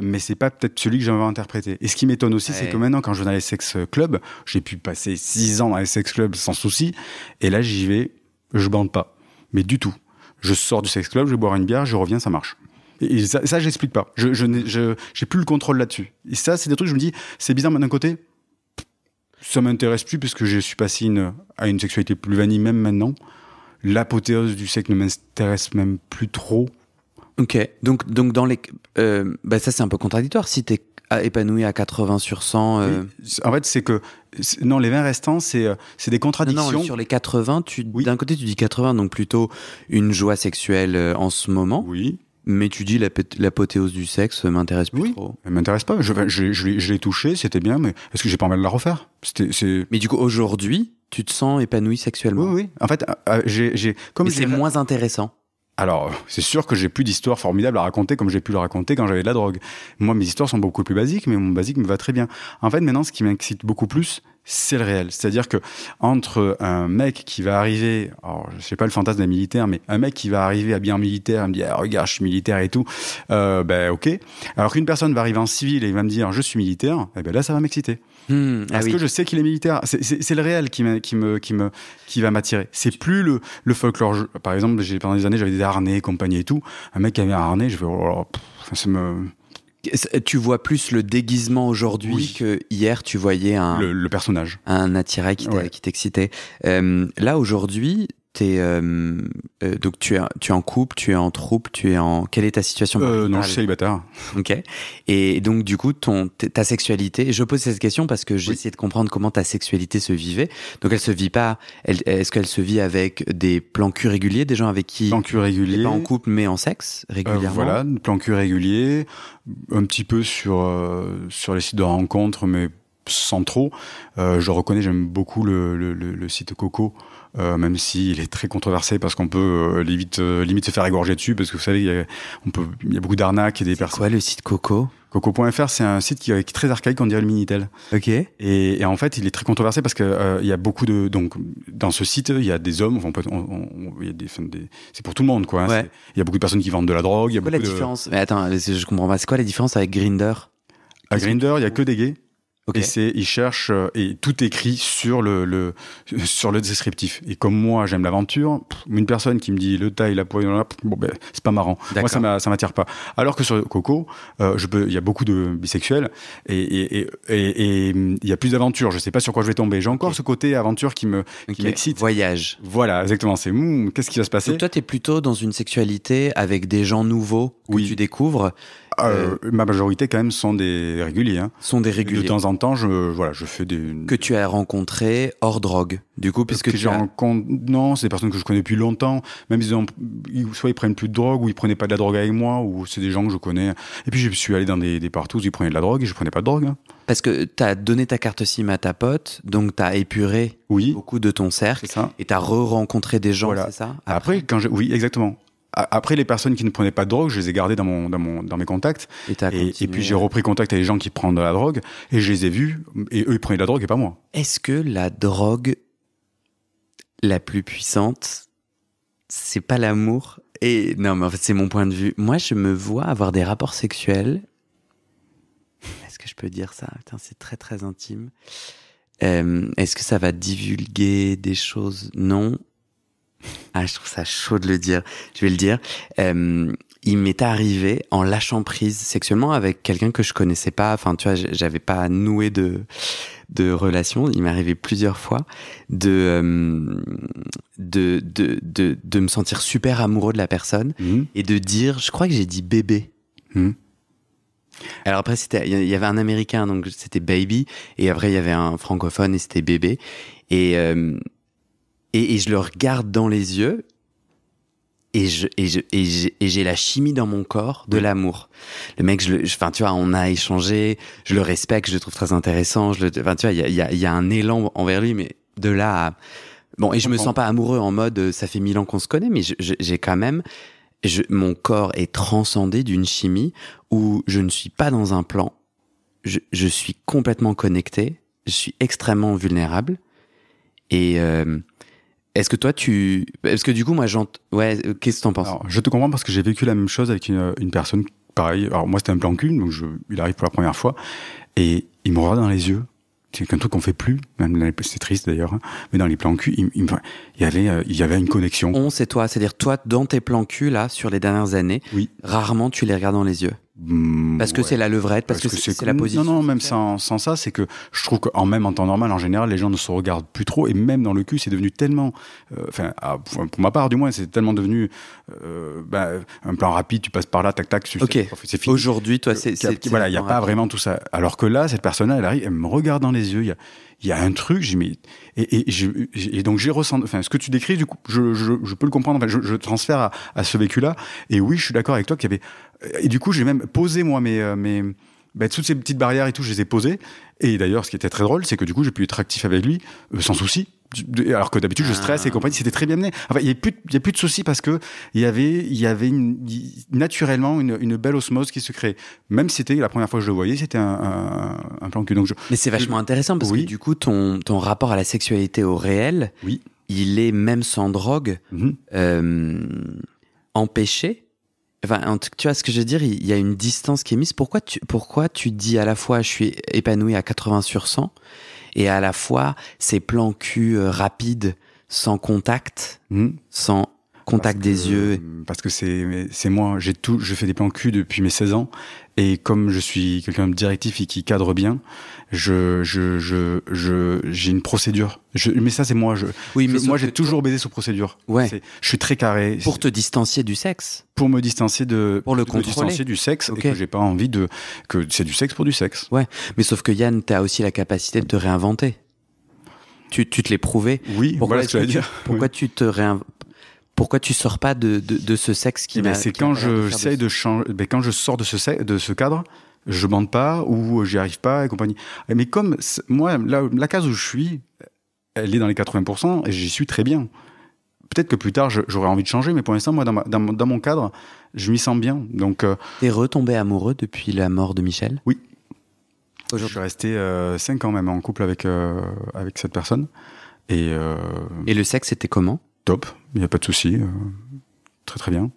mais c'est pas peut-être celui que j'aimerais interpréter. Et ce qui m'étonne aussi, c'est que maintenant, quand je vais dans les sex clubs, j'ai pu passer 6 ans dans les sex clubs sans souci, et là, j'y vais, je bande pas, mais du tout. Je sors du sex club, je vais boire une bière, je reviens, ça marche. Et ça j'explique pas. J'ai plus le contrôle là-dessus. Et ça, c'est des trucs, je me dis, c'est bizarre, mais d'un côté, ça m'intéresse plus parce que je suis passé à une sexualité plus vanille, même maintenant. L'apothéose du sexe ne m'intéresse même plus trop.
Ok, donc dans les... ça c'est un peu contradictoire si t'es épanoui à 80 sur 100.
Oui. En fait, c'est que... Non, les 20 restants, c'est des contradictions.
Non, sur les 80, d'un côté tu dis 80, donc plutôt une joie sexuelle en ce moment.
Oui.
Mais tu dis l'apothéose du sexe m'intéresse plus trop.
Elle m'intéresse pas. Je l'ai touché, c'était bien, mais est-ce que j'ai pas envie de la refaire?
Mais du coup, aujourd'hui, tu te sens épanoui sexuellement?
Oui. En fait,
c'est moins intéressant.
Alors, c'est sûr que j'ai plus d'histoires formidables à raconter comme j'ai pu le raconter quand j'avais de la drogue. Moi, mes histoires sont beaucoup plus basiques, mais mon basique me va très bien. En fait, maintenant, ce qui m'excite beaucoup plus, c'est le réel. C'est-à-dire que entre un mec qui va arriver, alors je sais pas le fantasme d'un militaire, mais un mec qui va arriver habillé en militaire, et me dire regarde, je suis militaire et tout, ok. Alors qu'une personne va arriver en civil et il va me dire je suis militaire, là ça va m'exciter. Parce que je sais qu'il est militaire. C'est le réel qui va m'attirer. C'est plus le folklore. Par exemple, pendant des années j'avais des harnais, compagnie et tout. Un mec qui avait un harnais, je fais
Tu vois plus le déguisement aujourd'hui que hier tu voyais
le personnage,
un attirail qui t'excitait. Là aujourd'hui, donc tu es en couple, tu es en troupe, quelle est ta situation maritale?
Non, je suis célibataire.
Ok. Et donc du coup, ta sexualité. Je pose cette question parce que j'ai essayé de comprendre comment ta sexualité se vivait. Donc elle se vit pas. Est-ce qu'elle se vit avec des plans cul réguliers, des gens avec qui
plans cul réguliers,
pas en couple mais en sexe régulièrement?
Voilà, plans cul réguliers, un petit peu sur les sites de rencontres, mais sans trop. Je reconnais, j'aime beaucoup le site Coco. Même s'il est très controversé parce qu'on peut limite se faire égorger dessus parce que vous savez il y a beaucoup d'arnaques et des personnes.
C'est quoi le site Coco?
Coco.fr, c'est un site qui est très archaïque, on dirait le Minitel.
Ok.
Et en fait, il est très controversé parce que il y a beaucoup donc dans ce site, il y a des hommes, il y a c'est pour tout le monde quoi.
Ouais.
Il y a beaucoup de personnes qui vendent de la drogue. Il y a
la différence? Mais attends, je comprends pas. C'est quoi la différence avec Grindr?
À Grindr, il y a que des gays.
Okay.
Et ils cherchent et tout écrit sur le descriptif. Et comme moi j'aime l'aventure, une personne qui me dit le taille, la poigne, c'est pas marrant.
D'accord.
Moi ça m'attire pas. Alors que sur Coco, il y a beaucoup de bisexuels et il y a plus d'aventure. Je sais pas sur quoi je vais tomber. J'ai encore ce côté aventure qui m'excite.
Voyage.
Voilà, exactement. C'est qu'est-ce qui va se passer?
Donc toi t'es plutôt dans une sexualité avec des gens nouveaux que tu découvres.
Ma majorité quand même sont des réguliers.
Sont des réguliers.
De temps en temps, je fais des...
Que tu as rencontré hors drogue, du coup, puisque
Non, c'est des personnes que je connais depuis longtemps. Même soit ils prennent plus de drogue, ou ils prenaient pas de la drogue avec moi, ou c'est des gens que je connais. Et puis je suis allé dans des partout où ils prenaient de la drogue et je prenais pas de drogue.
Parce que t'as donné ta carte SIM à ta pote, donc t'as épuré beaucoup de ton cercle, et t'as re-rencontré des gens, c'est ça?
Après, oui, exactement. Après, les personnes qui ne prenaient pas de drogue, je les ai gardées dans mes contacts. Et puis j'ai repris contact avec les gens qui prennent de la drogue et je les ai vus et eux ils prenaient de la drogue et pas moi.
Est-ce que la drogue la plus puissante, c'est pas l'amour? Et non, mais en fait c'est mon point de vue. Moi, je me vois avoir des rapports sexuels. Est-ce que je peux dire ça? Putain, c'est très très intime. Est-ce que ça va divulguer des choses? Non. Ah, je trouve ça chaud de le dire. Je vais le dire. Il m'est arrivé, en lâchant prise sexuellement avec quelqu'un que je connaissais pas, enfin, tu vois, j'avais pas noué de relation. Il m'est arrivé plusieurs fois de me sentir super amoureux de la personne et de dire, je crois que j'ai dit bébé. Alors après, il y avait un Américain, donc c'était baby, et après il y avait un francophone et c'était bébé. Et je le regarde dans les yeux et j'ai la chimie dans mon corps de l'amour. Le mec, enfin, tu vois, on a échangé, je le respecte, je le trouve très intéressant, enfin, tu vois, il y a un élan envers lui, mais de là à... Bon, et je me sens pas amoureux en mode, ça fait 1000 ans qu'on se connaît, mais j'ai quand même, mon corps est transcendé d'une chimie où je ne suis pas dans un plan, je suis complètement connecté, je suis extrêmement vulnérable et, est-ce que toi parce que du coup moi qu'est-ce que t'en penses?
Alors, je te comprends parce que j'ai vécu la même chose avec une personne pareil. Alors moi c'était un plan cul, donc il arrive pour la première fois et il me regarde dans les yeux c'est un truc qu'on fait plus, même c'est triste d'ailleurs, hein, mais dans les plans cul, il y avait une connexion.
C'est toi, c'est-à-dire toi, dans tes plans cul, là, sur les dernières années,
oui.
Rarement tu les regardes dans les yeux. Parce que c'est la levrette, parce que c'est la position.
Non, même sans ça, c'est que je trouve même en temps normal, en général, les gens ne se regardent plus trop, et même dans le cul, c'est devenu tellement, pour ma part du moins, c'est tellement devenu un plan rapide, tu passes par là, tac tac,
c'est fini. Aujourd'hui, toi,
voilà, il y a pas vraiment tout ça. Alors que là, cette personne-là, elle arrive, elle me regarde dans les yeux, il y a un truc, et donc j'ai ressenti, ce que tu décris, du coup, je peux le comprendre, je transfère à ce vécu-là, et oui, je suis d'accord avec toi qu'il y avait, et du coup, j'ai même posé, moi, toutes ces petites barrières et tout, je les ai posées, et d'ailleurs, ce qui était très drôle, c'est que du coup, j'ai pu être actif avec lui, sans souci, alors que d'habitude, je stresse et compagnie, c'était très bien mené. Enfin, il y a plus de soucis parce que il y avait naturellement une belle osmose qui se crée. Même si c'était la première fois que je le voyais, c'était un plan cul.
Mais c'est vachement intéressant parce que du coup, ton rapport à la sexualité au réel, il est même sans drogue, empêché. Enfin, tu vois ce que je veux dire, il y a une distance qui est mise. Pourquoi tu dis à la fois je suis épanoui à 80/100 et à la fois ces plans cul rapides, sans contact, sans contact des yeux?
Parce que c'est moi, je fais des plans cul depuis mes 16 ans, et comme je suis quelqu'un de directif et qui cadre bien, j'ai une procédure. Mais ça, c'est moi. Moi, j'ai toujours baisé sous procédure.
Ouais.
Je suis très carré.
Pour te distancier du sexe.
Pour me distancier
pour le contrôler.
Me distancier du sexe, et que j'ai pas envie que c'est du sexe pour du sexe.
Ouais. Mais sauf que Yann, t'as aussi la capacité de te réinventer. Tu te l'es prouvé.
Oui. Voilà ce que je veux dire.
Pourquoi tu te réinventes? Pourquoi tu sors pas de ce sexe qui m'a...
C'est quand j'essaye de changer, quand je sors de ce cadre, je bande pas ou j'y arrive pas et compagnie. Mais comme moi, la case où je suis, elle est dans les 80% et j'y suis très bien. Peut-être que plus tard, j'aurais envie de changer, mais pour l'instant, moi, dans mon cadre, je m'y sens bien. Donc,
t'es retombé amoureux depuis la mort de Michel?
Oui. Je suis resté 5 ans même en couple avec cette personne. Et
le sexe, c'était comment?
Top, il n'y a pas de souci, très très bien.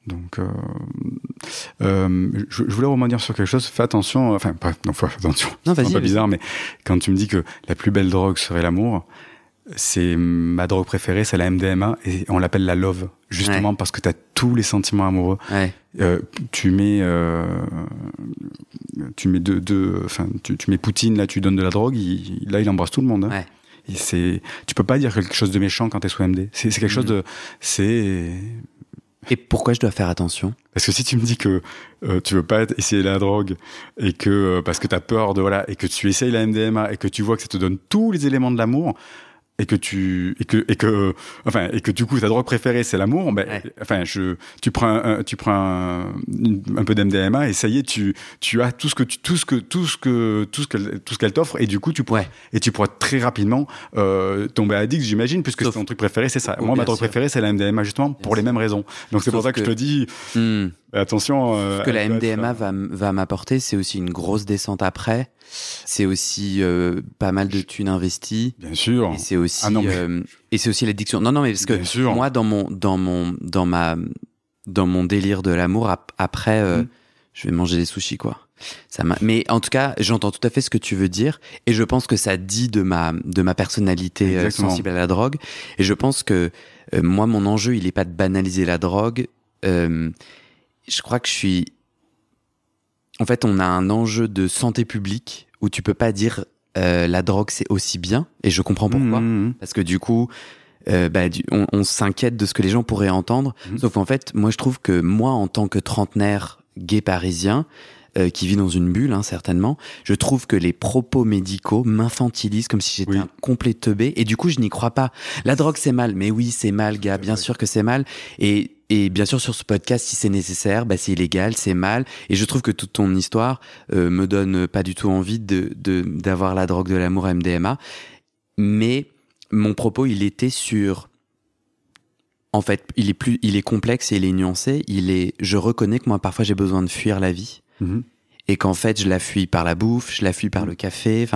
Donc, je voulais rebondir sur quelque chose. Fais attention, fais attention.
Non, vas-y.
C'est pas bizarre, mais quand tu me dis que la plus belle drogue serait l'amour, c'est ma drogue préférée, c'est la MDMA, et on l'appelle la love, justement parce que tu as tous les sentiments amoureux. Ouais. Tu mets Poutine, là, tu donnes de la drogue, il embrasse tout le monde. Hein. Ouais. Tu peux pas dire quelque chose de méchant quand t'es sous MD. C'est quelque chose de...
Et pourquoi je dois faire attention?
Parce que si tu me dis que tu veux pas essayer la drogue, et que parce que t'as peur et que tu essayes la MDMA, et que tu vois que ça te donne tous les éléments de l'amour, et que du coup ta drogue préférée c'est l'amour, tu prends un peu d'MDMA et ça y est, tu as tout ce qu'elle t'offre, et du coup tu pourras très rapidement tomber addict, j'imagine, puisque ton truc préféré c'est ça. Moi, ma drogue préférée c'est la MDMA, justement pour les mêmes raisons. Donc c'est pour ça que je te dis attention.
Ce que la MDMA va m'apporter, c'est aussi une grosse descente après. C'est aussi pas mal de thunes investies.
Bien sûr.
Et c'est aussi et c'est aussi l'addiction. Non, mais parce que moi, dans mon délire de l'amour, après, je vais manger des sushis, quoi. Mais en tout cas, j'entends tout à fait ce que tu veux dire, et je pense que ça dit de ma personnalité sensible à la drogue. Et je pense que moi, mon enjeu, il est pas de banaliser la drogue. Je crois que en fait, on a un enjeu de santé publique où tu peux pas dire la drogue c'est aussi bien, et je comprends pourquoi. Parce que du coup, on s'inquiète de ce que les gens pourraient entendre. Sauf qu'en fait, moi je trouve que moi, en tant que trentenaire gay parisien, qui vit dans une bulle, certainement, je trouve que les propos médicaux m'infantilisent comme si j'étais un complet teubé, et du coup je n'y crois pas. La drogue c'est mal, mais oui c'est mal, gars, bien sûr que c'est mal, et bien sûr sur ce podcast, si c'est nécessaire, c'est illégal, c'est mal, et je trouve que toute ton histoire me donne pas du tout envie d'avoir la drogue de l'amour MDMA, mais mon propos il était sur... En fait, il est complexe et il est nuancé, je reconnais que moi parfois j'ai besoin de fuir la vie. Et qu'en fait je la fuis par la bouffe, je la fuis par le café, et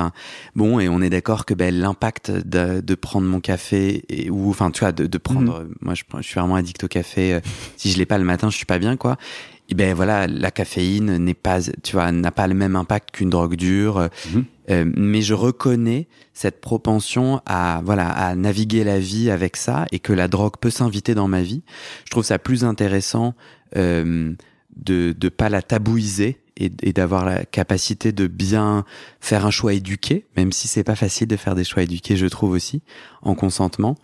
on est d'accord que l'impact de prendre mon café, tu vois, de prendre, moi je suis vraiment addict au café, si je l'ai pas le matin je suis pas bien, quoi. Et la caféine n'a pas le même impact qu'une drogue dure. Mais je reconnais cette propension à naviguer la vie avec ça, et que la drogue peut s'inviter dans ma vie. Je trouve ça plus intéressant de pas la tabouiser et d'avoir la capacité de bien faire un choix éduqué, même si c'est pas facile de faire des choix éduqués, je trouve aussi, en consentement.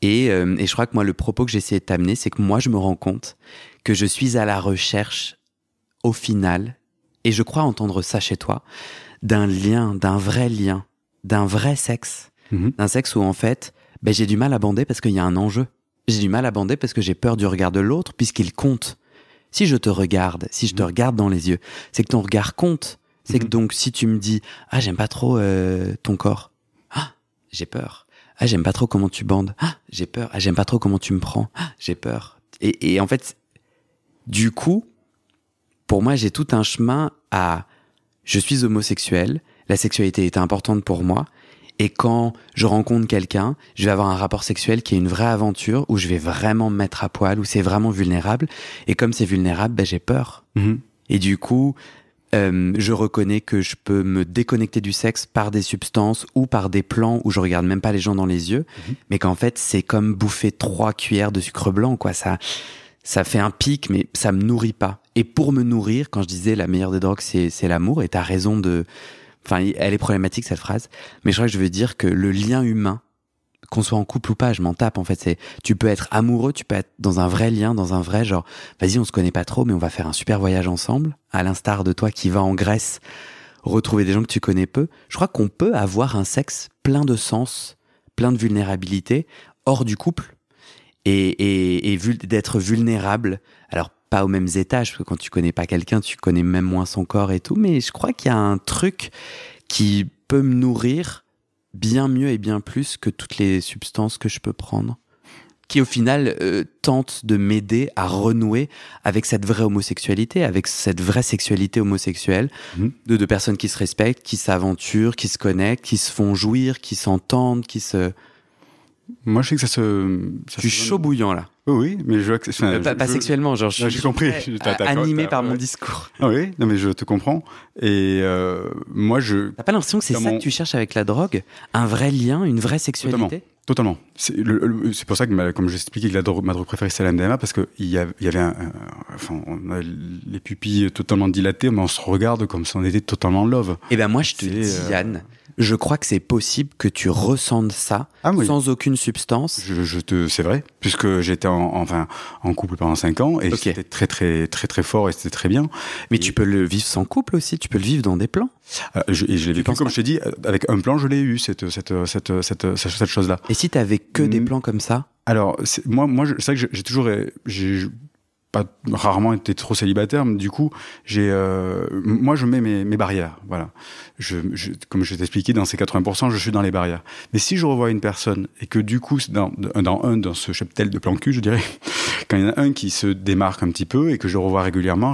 Et je crois que moi, le propos que j'essayais de t'amener, c'est que moi, je me rends compte que je suis à la recherche, au final, et je crois entendre ça chez toi, d'un lien, d'un vrai sexe, d'un sexe où en fait, j'ai du mal à bander parce qu'il y a un enjeu. J'ai du mal à bander parce que j'ai peur du regard de l'autre, puisqu'il compte. Si je te regarde, si je te regarde dans les yeux, c'est que ton regard compte. C'est que donc si tu me dis « Ah, j'aime pas trop ton corps. Ah, j'ai peur. Ah, j'aime pas trop comment tu bandes. Ah, j'ai peur. Ah, j'aime pas trop comment tu me prends. Ah, j'ai peur. » Et en fait, du coup, pour moi, j'ai tout un chemin à... Je suis homosexuel, la sexualité est importante pour moi, et quand je rencontre quelqu'un, je vais avoir un rapport sexuel qui est une vraie aventure, où je vais vraiment me mettre à poil, où c'est vraiment vulnérable, et comme c'est vulnérable, j'ai peur. Et du coup, je reconnais que je peux me déconnecter du sexe par des substances ou par des plans où je regarde même pas les gens dans les yeux, mais qu'en fait, c'est comme bouffer 3 cuillères de sucre blanc, quoi. Ça fait un pic, mais ça me nourrit pas. Et pour me nourrir, quand je disais la meilleure des drogues, c'est l'amour, et t'as raison de... Enfin, elle est problématique, cette phrase, mais je crois que je veux dire que le lien humain, qu'on soit en couple ou pas, je m'en tape, en fait, tu peux être amoureux, tu peux être dans un vrai lien, dans un vrai genre, vas-y, on se connaît pas trop, mais on va faire un super voyage ensemble, à l'instar de toi qui vas en Grèce retrouver des gens que tu connais peu. Je crois qu'on peut avoir un sexe plein de sens, plein de vulnérabilité, hors du couple, et d'être vulnérable. Alors, pas aux mêmes étages, parce que quand tu connais pas quelqu'un, tu connais même moins son corps et tout, mais je crois qu'il y a un truc qui peut me nourrir bien mieux et bien plus que toutes les substances que je peux prendre, qui au final tente de m'aider à renouer avec cette vraie homosexualité, avec cette vraie sexualité homosexuelle, de personnes qui se respectent, qui s'aventurent, qui se connectent, qui se font jouir, qui s'entendent, qui se...
Moi, je sais que
je suis chaud bouillant, là.
Oui, mais je vois que...
Pas sexuellement, genre je suis
compris.
Animé par mon discours.
Oui, non mais je te comprends. Et moi,
T'as pas l'impression que c'est ça que tu cherches avec la drogue? Un vrai lien, une vraie sexualité?
Totalement. C'est pour ça que, comme je expliquais, que ma drogue préférée, c'est la MDMA, parce qu'il y avait on a les pupilles totalement dilatées, mais on se regarde comme si on était totalement en love.
Eh ben moi, je te dis, Yann, je crois que c'est possible que tu ressentes ça sans aucune substance.
C'est vrai, puisque j'étais en couple pendant 5 ans, et c'était très, très, très, très fort, et c'était très bien.
Mais tu peux le vivre sans couple aussi, tu peux le vivre dans des plans.
Je l'ai vécu, comme je t'ai dit, avec un plan, je l'ai eu, cette chose-là.
Et si t'avais que des plans comme ça?
Alors, c'est vrai que j'ai pas rarement été trop célibataire, mais du coup, moi, je mets mes barrières, voilà. Comme je t'ai expliqué, dans ces 80%, je suis dans les barrières. Mais si je revois une personne, et que du coup, dans ce cheptel de plan cul, je dirais, quand il y en a un qui se démarque un petit peu, et que je le revois régulièrement,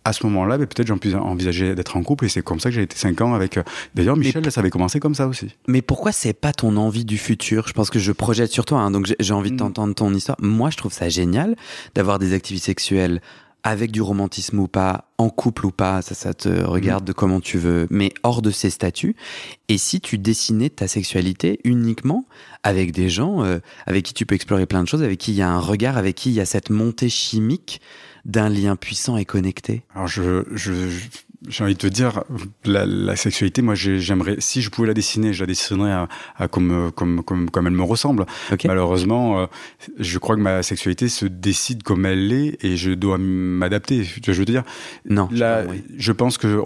à ce moment-là, peut-être j'en puis envisager d'être en couple, et c'est comme ça que j'ai été 5 ans avec... D'ailleurs, Michel, ça avait commencé comme ça aussi.
Mais pourquoi c'est pas ton envie du futur? Je pense que je projette sur toi, donc j'ai envie de t'entendre ton histoire. Moi, je trouve ça génial d'avoir des activités sexuelles avec du romantisme ou pas, en couple ou pas, ça te regarde de comment tu veux, mais hors de ces statuts. Et si tu dessinais ta sexualité uniquement avec des gens avec qui tu peux explorer plein de choses, avec qui il y a un regard, avec qui il y a cette montée chimique d'un lien puissant et connecté.
Alors j'ai envie de te dire, la sexualité, moi j'aimerais, si je pouvais la dessiner, je la dessinerais comme elle me ressemble. Okay. Malheureusement, je crois que ma sexualité se décide comme elle est, et je dois m'adapter. Je veux dire,
non.
Là, je pense que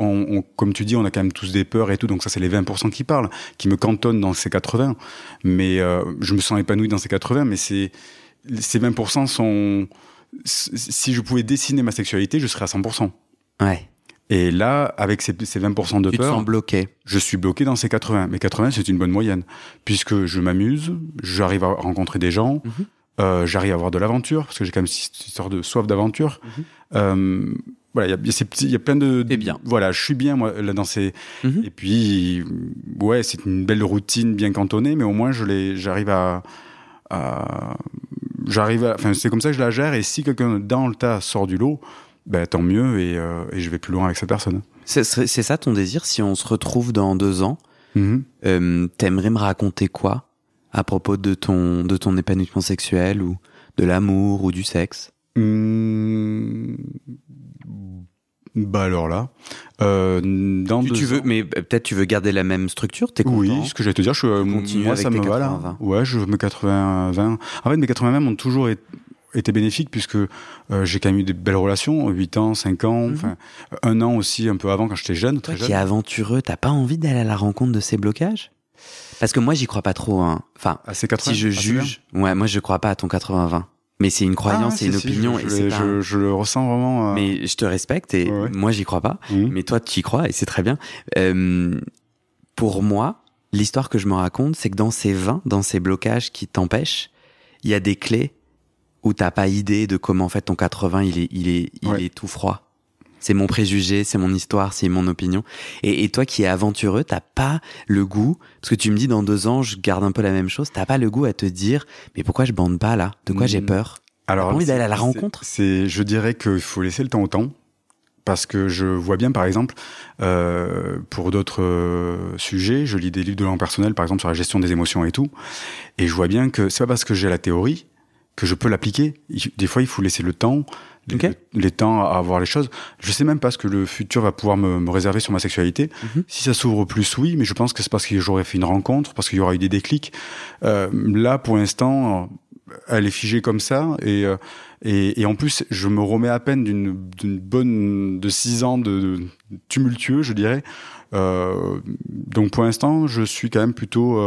comme tu dis, on a quand même tous des peurs et tout, donc ça c'est les 20% qui parlent, qui me cantonnent dans ces 80. Mais je me sens épanoui dans ces 80, mais ces 20% sont... Si je pouvais dessiner ma sexualité, je serais à 100%.
Ouais.
Et là, avec ces 20% de peur...
Tu te sens bloqué.
Je suis bloqué dans ces 80. Mais 80, c'est une bonne moyenne. Puisque je m'amuse, j'arrive à rencontrer des gens, j'arrive à avoir de l'aventure, parce que j'ai quand même cette histoire de soif d'aventure. Voilà, il y a plein de...
T'es bien.
Voilà, je suis bien, moi, là, dans ces... Et puis, ouais, c'est une belle routine bien cantonnée, mais au moins, j'arrive à... c'est comme ça que je la gère, et si quelqu'un dans le tas sort du lot, tant mieux, et je vais plus loin avec cette personne.
C'est ça ton désir? Si on se retrouve dans 2 ans, t'aimerais me raconter quoi à propos de ton épanouissement sexuel ou de l'amour ou du sexe?
Bah alors là,
mais peut-être tu veux garder la même structure, t'es content?
Oui, ce que j'allais te dire, moi ça me va là. Ouais, je veux mes 80-20. En fait, mes 80-20 m'ont toujours été bénéfiques puisque j'ai quand même eu des belles relations, 8 ans, 5 ans, enfin 1 an aussi un peu avant quand j'étais jeune, très jeune.
Toi qui es aventureux, t'as pas envie d'aller à la rencontre de ces blocages? Parce que moi j'y crois pas trop. Hein. Enfin, si je juge, ouais, moi je crois pas à ton 80-20. Mais c'est une croyance, c'est une opinion.
Je le ressens vraiment.
Mais je te respecte et moi j'y crois pas. Mais toi tu y crois et c'est très bien. Pour moi, l'histoire que je me raconte, c'est que dans ces blocages qui t'empêchent, il y a des clés où t'as pas idée de comment en fait ton 80 il est tout froid. C'est mon préjugé, c'est mon histoire, c'est mon opinion. Et toi qui es aventureux, t'as pas le goût, parce que tu me dis dans 2 ans, je garde un peu la même chose, t'as pas le goût à te dire, mais pourquoi je bande pas là? De quoi j'ai peur?
Alors,
t'as pas envie d'aller à la rencontre?
Je dirais qu'il faut laisser le temps au temps. Parce que je vois bien, par exemple, pour d'autres sujets, je lis des livres de développement personnel, par exemple, sur la gestion des émotions et tout. Et je vois bien que c'est pas parce que j'ai la théorie que je peux l'appliquer. Des fois, il faut laisser le temps, les temps à voir les choses. Je sais même pas ce que le futur va pouvoir me réserver sur ma sexualité. Si ça s'ouvre plus, oui, mais je pense que c'est parce que j'aurais fait une rencontre, parce qu'il y aura eu des déclics. Là, pour l'instant, elle est figée comme ça, et en plus, je me remets à peine de 6 ans de tumultueux, je dirais. Donc pour l'instant, je suis quand même plutôt...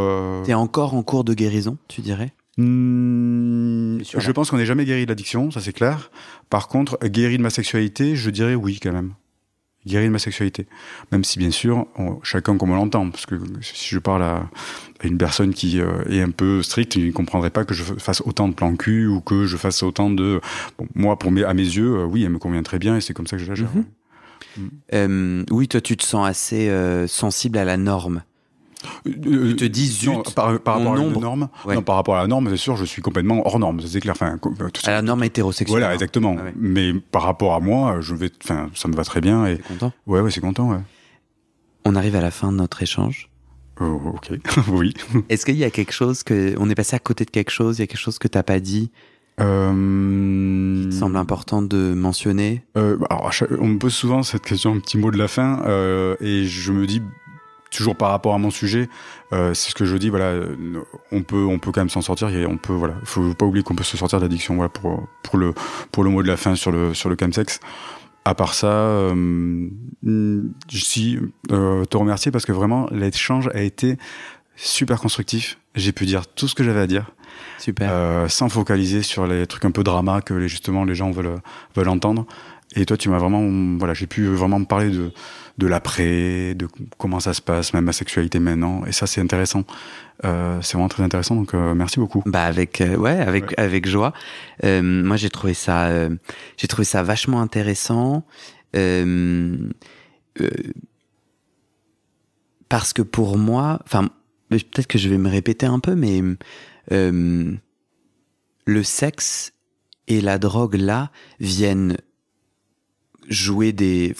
T'es encore en cours de guérison, tu dirais?
Je pense qu'on n'est jamais guéri de l'addiction, ça c'est clair. Par contre, guéri de ma sexualité, je dirais oui quand même. Guéri de ma sexualité. Même si bien sûr, chacun comme on l'entend. Parce que si je parle à une personne qui est un peu stricte, il ne comprendrait pas que je fasse autant de plans cul ou que je fasse autant de... Bon, moi, à mes yeux, oui, elle me convient très bien et c'est comme ça que je la gère.
Oui, toi tu te sens assez sensible à la norme. Tu te dis zut,
par rapport à la norme. Non, par rapport à la norme, c'est sûr, je suis complètement hors norme, c'est clair. Enfin,
à la norme hétérosexuelle.
Voilà, exactement.
Ah ouais.
Mais par rapport à moi, ça me va très bien. Et...
T'es content?
Ouais, c'est content. Ouais.
On arrive à la fin de notre échange.
Ok, oui.
Est-ce qu'il y a quelque chose on est passé à côté de quelque chose? Il y a quelque chose que t'as pas dit? Qui te semble important de mentionner?
Alors, on me pose souvent cette question, un petit mot de la fin, et je me dis. Toujours par rapport à mon sujet, c'est ce que je dis. Voilà, on peut quand même s'en sortir. Et on peut, voilà, faut pas oublier qu'on peut se sortir d'addiction. Voilà, pour le mot de la fin sur le chemsex. À part ça, te remercier parce que vraiment l'échange a été super constructif. J'ai pu dire tout ce que j'avais à dire.
Super.
Sans focaliser sur les trucs un peu drama que justement les gens veulent entendre. Et toi, tu m'as vraiment, voilà, j'ai pu vraiment me parler de l'après, de comment ça se passe, même ma sexualité maintenant. Et ça, c'est intéressant. C'est vraiment très intéressant. Donc, merci beaucoup.
Bah, avec joie. Moi, j'ai trouvé ça vachement intéressant. Parce que pour moi, enfin, peut-être que je vais me répéter un peu, mais le sexe et la drogue là viennent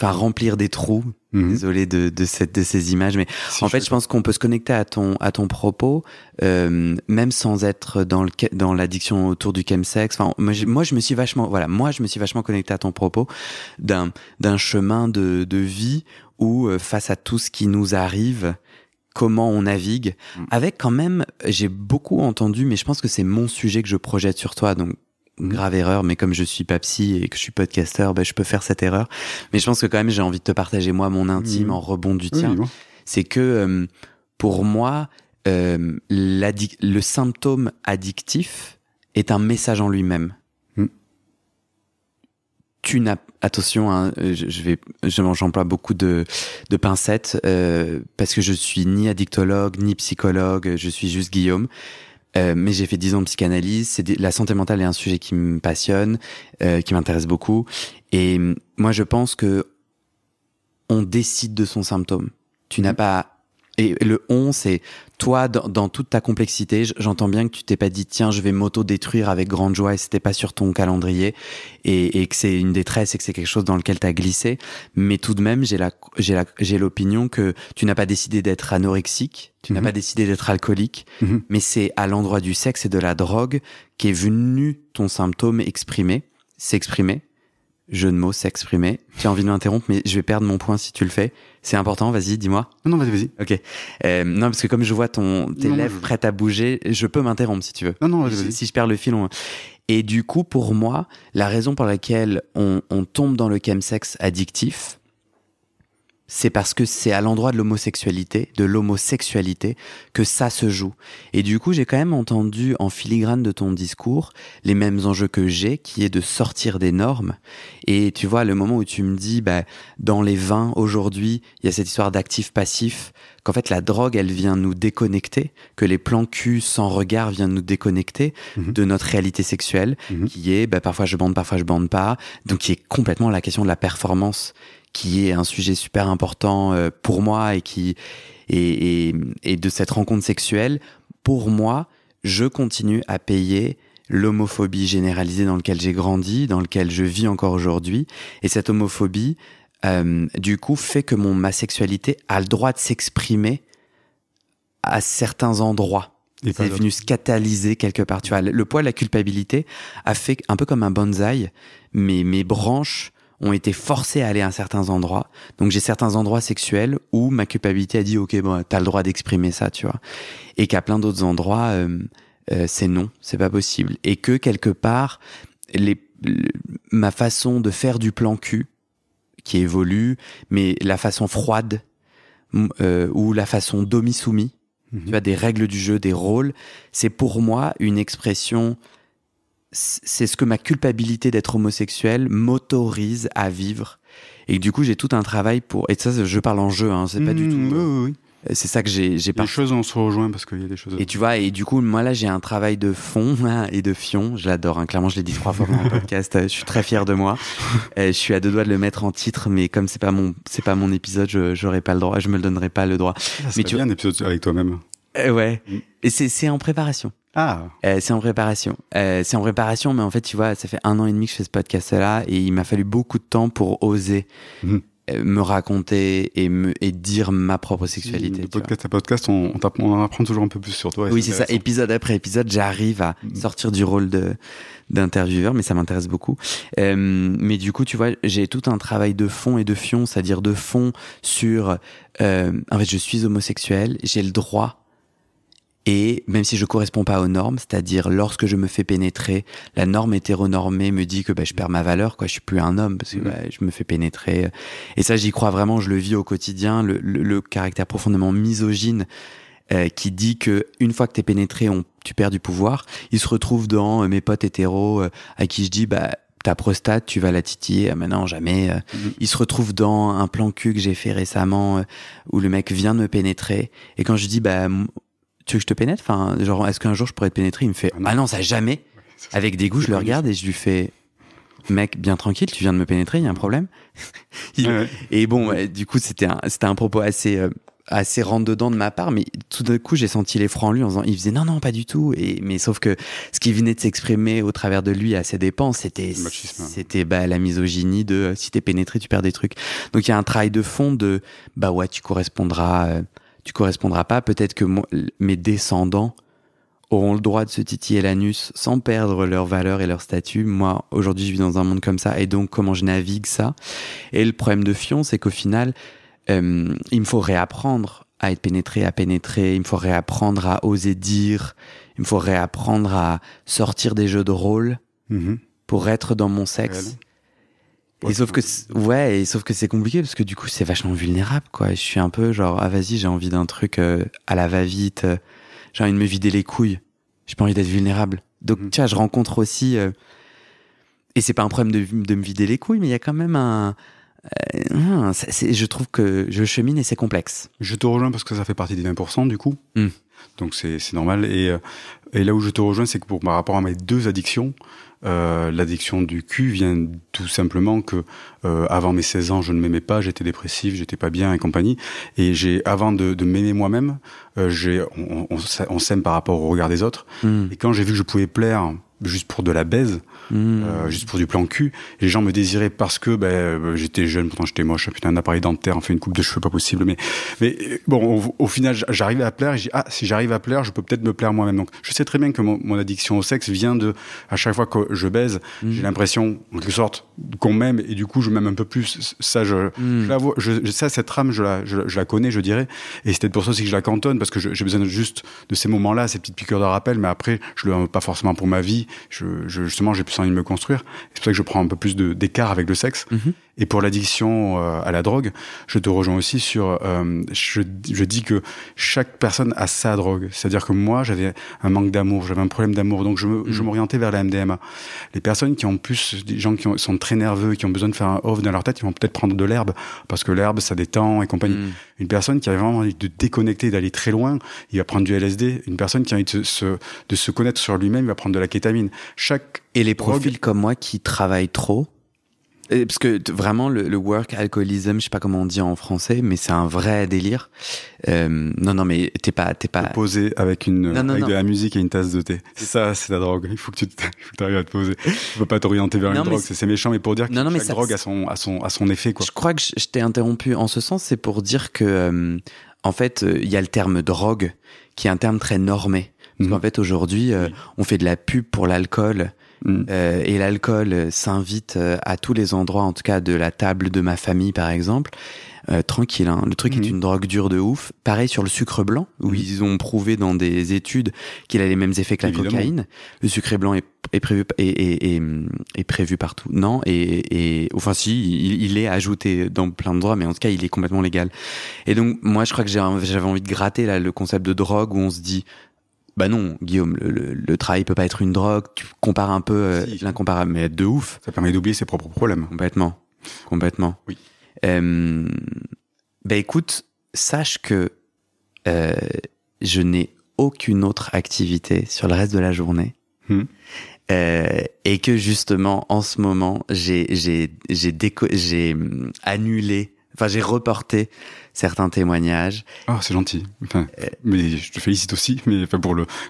remplir des trous. Désolé de ces images, mais en fait, je pense qu'on peut se connecter à ton propos, même sans être dans l'addiction autour du chemsex. Enfin, moi, je me suis vachement connecté à ton propos d'un chemin de vie où, face à tout ce qui nous arrive, comment on navigue, avec quand même, j'ai beaucoup entendu, mais je pense que c'est mon sujet que je projette sur toi, donc grave erreur, mais comme je suis pas psy et que je suis podcasteur, je peux faire cette erreur. Mais je pense que quand même, j'ai envie de te partager, moi, mon intime en rebond du tien. Oui, c'est que, pour moi, le symptôme addictif est un message en lui-même. Attention, hein, j'emploie beaucoup de pincettes, parce que je suis ni addictologue, ni psychologue, je suis juste Guillaume. Mais j'ai fait 10 ans de psychanalyse. La santé mentale est un sujet qui me passionne, qui m'intéresse beaucoup. Et moi, je pense que on décide de son symptôme. Tu n'as pas Et le on, c'est toi, dans toute ta complexité, j'entends bien que tu t'es pas dit, tiens, je vais m'auto-détruire avec grande joie et c'était pas sur ton calendrier et que c'est une détresse et que c'est quelque chose dans lequel t'as glissé. Mais tout de même, j'ai l'opinion que tu n'as pas décidé d'être anorexique, tu n'as pas décidé d'être alcoolique, mais c'est à l'endroit du sexe et de la drogue qu'est venu ton symptôme s'exprimer. Jeu de mots, s'exprimer. Tu as envie de m'interrompre, mais je vais perdre mon point si tu le fais. C'est important, vas-y, dis-moi.
Non, vas-y.
Ok. Non, parce que comme je vois tes lèvres prêtes à bouger, je peux m'interrompre si tu veux.
Non, vas-y.
Si je perds le fil, Et du coup, pour moi, la raison pour laquelle on tombe dans le chemsex addictif, c'est parce que c'est à l'endroit de l'homosexualité, que ça se joue. Et du coup, j'ai quand même entendu en filigrane de ton discours les mêmes enjeux que j'ai, qui est de sortir des normes. Et tu vois, le moment où tu me dis, dans les vins, aujourd'hui, il y a cette histoire d'actif-passif, qu'en fait, la drogue, elle vient nous déconnecter, que les plans cul sans regard viennent nous déconnecter de notre réalité sexuelle, qui est, parfois je bande pas, donc qui est complètement la question de la performance, qui est un sujet super important pour moi et de cette rencontre sexuelle. Pour moi, je continue à payer l'homophobie généralisée dans laquelle j'ai grandi, dans laquelle je vis encore aujourd'hui. Et cette homophobie, du coup, fait que ma sexualité a le droit de s'exprimer à certains endroits. C'est venu se catalyser quelque part. Tu vois, le poids de la culpabilité a fait un peu comme un bonsaï, mes branches ont été forcés à aller à certains endroits. Donc j'ai certains endroits sexuels où ma culpabilité a dit ok, t'as le droit d'exprimer ça, tu vois. Et qu'à plein d'autres endroits, c'est non, c'est pas possible. Et que quelque part, ma façon de faire du plan cul, qui évolue, mais la façon froide, ou la façon domi-soumis, tu vois, des règles du jeu, des rôles, c'est pour moi une expression. C'est ce que ma culpabilité d'être homosexuel m'autorise à vivre. Et du coup, j'ai tout un travail pour... Et ça, je parle en jeu, c'est pas du tout...
Oui.
C'est ça que j'ai pas...
Les choses, on se rejoint parce qu'il y a des choses...
Et tu vois, et du coup, moi là, j'ai un travail de fond et de fion. Je l'adore, clairement, je l'ai dit 3 fois dans le podcast. Je suis très fier de moi. Je suis à 2 doigts de le mettre en titre, mais comme c'est pas mon épisode, j'aurais pas le droit, je me le donnerai pas le droit.
Mais tu vois, un épisode avec toi-même.
Ouais. Et c'est en préparation. C'est en préparation. Mais en fait, tu vois, ça fait 1 an et demi que je fais ce podcast-là et il m'a fallu beaucoup de temps pour oser me raconter et dire ma propre sexualité.
De podcast à podcast, on en apprend toujours un peu plus sur toi.
Oui, c'est ça. Épisode après épisode, j'arrive à sortir du rôle d'intervieweur, mais ça m'intéresse beaucoup. Mais du coup, tu vois, j'ai tout un travail de fond et de fion, c'est-à-dire de fond sur... en fait, je suis homosexuel, j'ai le droit. Et même si je corresponds pas aux normes, c'est-à-dire lorsque je me fais pénétrer, la norme hétéronormée me dit que je perds ma valeur, je suis plus un homme parce que je me fais pénétrer. Et ça, j'y crois vraiment, je le vis au quotidien, le caractère profondément misogyne qui dit que une fois que t'es pénétré, tu perds du pouvoir. Il se retrouve dans mes potes hétéros à qui je dis ta prostate, tu vas la titiller. Maintenant, jamais. Il se retrouve dans un plan cul que j'ai fait récemment où le mec vient de me pénétrer. Et quand je dis tu veux que je te pénètre? Enfin, genre, est-ce qu'un jour je pourrais te pénétrer? Il me fait, ah non, ça jamais. Avec dégoût, je le regarde et je lui fais, mec, bien tranquille, tu viens de me pénétrer, il y a un problème? Et bon, du coup, c'était un propos assez rentre-dedans de ma part, mais tout d'un coup, j'ai senti l'effroi en lui en disant, il faisait non, pas du tout. Mais sauf que ce qui venait de s'exprimer au travers de lui à ses dépens, c'était la misogynie de si t'es pénétré, tu perds des trucs. Donc il y a un travail de fond de, tu correspondras pas, peut-être que mes descendants auront le droit de se titiller l'anus sans perdre leur valeur et leur statut. Moi, aujourd'hui, je vis dans un monde comme ça, et donc comment je navigue ça. Et le problème de fion, c'est qu'au final, il me faut réapprendre à être pénétré, il me faut réapprendre à oser dire, il me faut réapprendre à sortir des jeux de rôle pour être dans mon sexe. Et sauf que c'est compliqué parce que du coup c'est vachement vulnérable, quoi. Je suis un peu genre vas-y, j'ai envie d'un truc à la va-vite, j'ai envie de me vider les couilles, j'ai pas envie d'être vulnérable. Donc tu vois, je rencontre aussi et c'est pas un problème de me vider les couilles, mais il y a quand même Je trouve que je chemine et c'est complexe.
Je te rejoins parce que ça fait partie des 20% du coup. Donc c'est normal. Et là où je te rejoins, c'est que par rapport à mes 2 addictions, l'addiction du cul vient tout simplement que avant mes 16 ans, je ne m'aimais pas, j'étais dépressif, j'étais pas bien et compagnie. Et avant de m'aimer moi-même, on s'aime par rapport au regard des autres. Et quand j'ai vu que je pouvais plaire juste pour de la baise, juste pour du plan cul, les gens me désiraient parce que j'étais jeune, pourtant j'étais moche, putain, un appareil dentaire, enfin une coupe de cheveux pas possible, mais bon, au final j'arrivais à plaire, et j'ai dit, si j'arrive à plaire, je peux peut-être me plaire moi-même. Donc je sais très bien que mon addiction au sexe vient de, à chaque fois que je baise, j'ai l'impression en quelque sorte qu'on m'aime, et du coup je m'aime un peu plus. Ça je la vois, cette rame je la connais, je dirais, et c'est peut-être pour ça aussi que je la cantonne, parce que j'ai besoin juste de ces moments-là, ces petites piqûres de rappel, mais après je le veux pas forcément pour ma vie. Justement, j'ai plus envie de me construire. C'est pour ça que je prends un peu plus d'écart avec le sexe. Et pour l'addiction à la drogue, je te rejoins aussi sur... je dis que chaque personne a sa drogue. C'est-à-dire que moi, j'avais un manque d'amour, j'avais un problème d'amour, donc je m'orientais vers la MDMA. Les personnes qui ont plus... Des gens qui sont très nerveux, qui ont besoin de faire un off dans leur tête, ils vont peut-être prendre de l'herbe, parce que l'herbe, ça détend et compagnie. Une personne qui a vraiment envie de déconnecter, d'aller très loin, il va prendre du LSD. Une personne qui a envie de se connaître sur lui-même, il va prendre de la kétamine.
Et les profils comme moi qui travaillent trop, parce que vraiment le work alcoolism, je sais pas comment on dit en français, mais c'est un vrai délire. Non, mais t'es pas
poser avec de la musique et une tasse de thé. Ça, c'est la drogue. Il faut que tu arrives à te poser. Tu peux pas t'orienter vers une drogue. C'est méchant, mais pour dire que chaque drogue a son effet, quoi.
Je crois que je t'ai interrompu en ce sens, c'est pour dire que en fait, il y a le terme drogue qui est un terme très normé. Parce qu'en fait, aujourd'hui, on fait de la pub pour l'alcool. Et l'alcool s'invite à tous les endroits, en tout cas de la table de ma famille par exemple, tranquille, hein. Le truc est une drogue dure de ouf. Pareil sur le sucre blanc, où ils ont prouvé dans des études qu'il a les mêmes effets que la cocaïne. Le sucre blanc est prévu partout. Non, enfin si, il est ajouté dans plein de droits, mais en tout cas il est complètement légal. Et donc moi je crois que j'avais envie de gratter là le concept de drogue, où on se dit bah non, Guillaume, le travail peut pas être une drogue. Tu compares un peu l'incomparable, mais de ouf.
Ça permet d'oublier ses propres problèmes.
Complètement.
Oui.
Bah écoute, sache que je n'ai aucune autre activité sur le reste de la journée. Et que justement, en ce moment, j'ai annulé, enfin j'ai reporté certains témoignages.
Ah, c'est gentil. Enfin, mais je te félicite aussi, mais enfin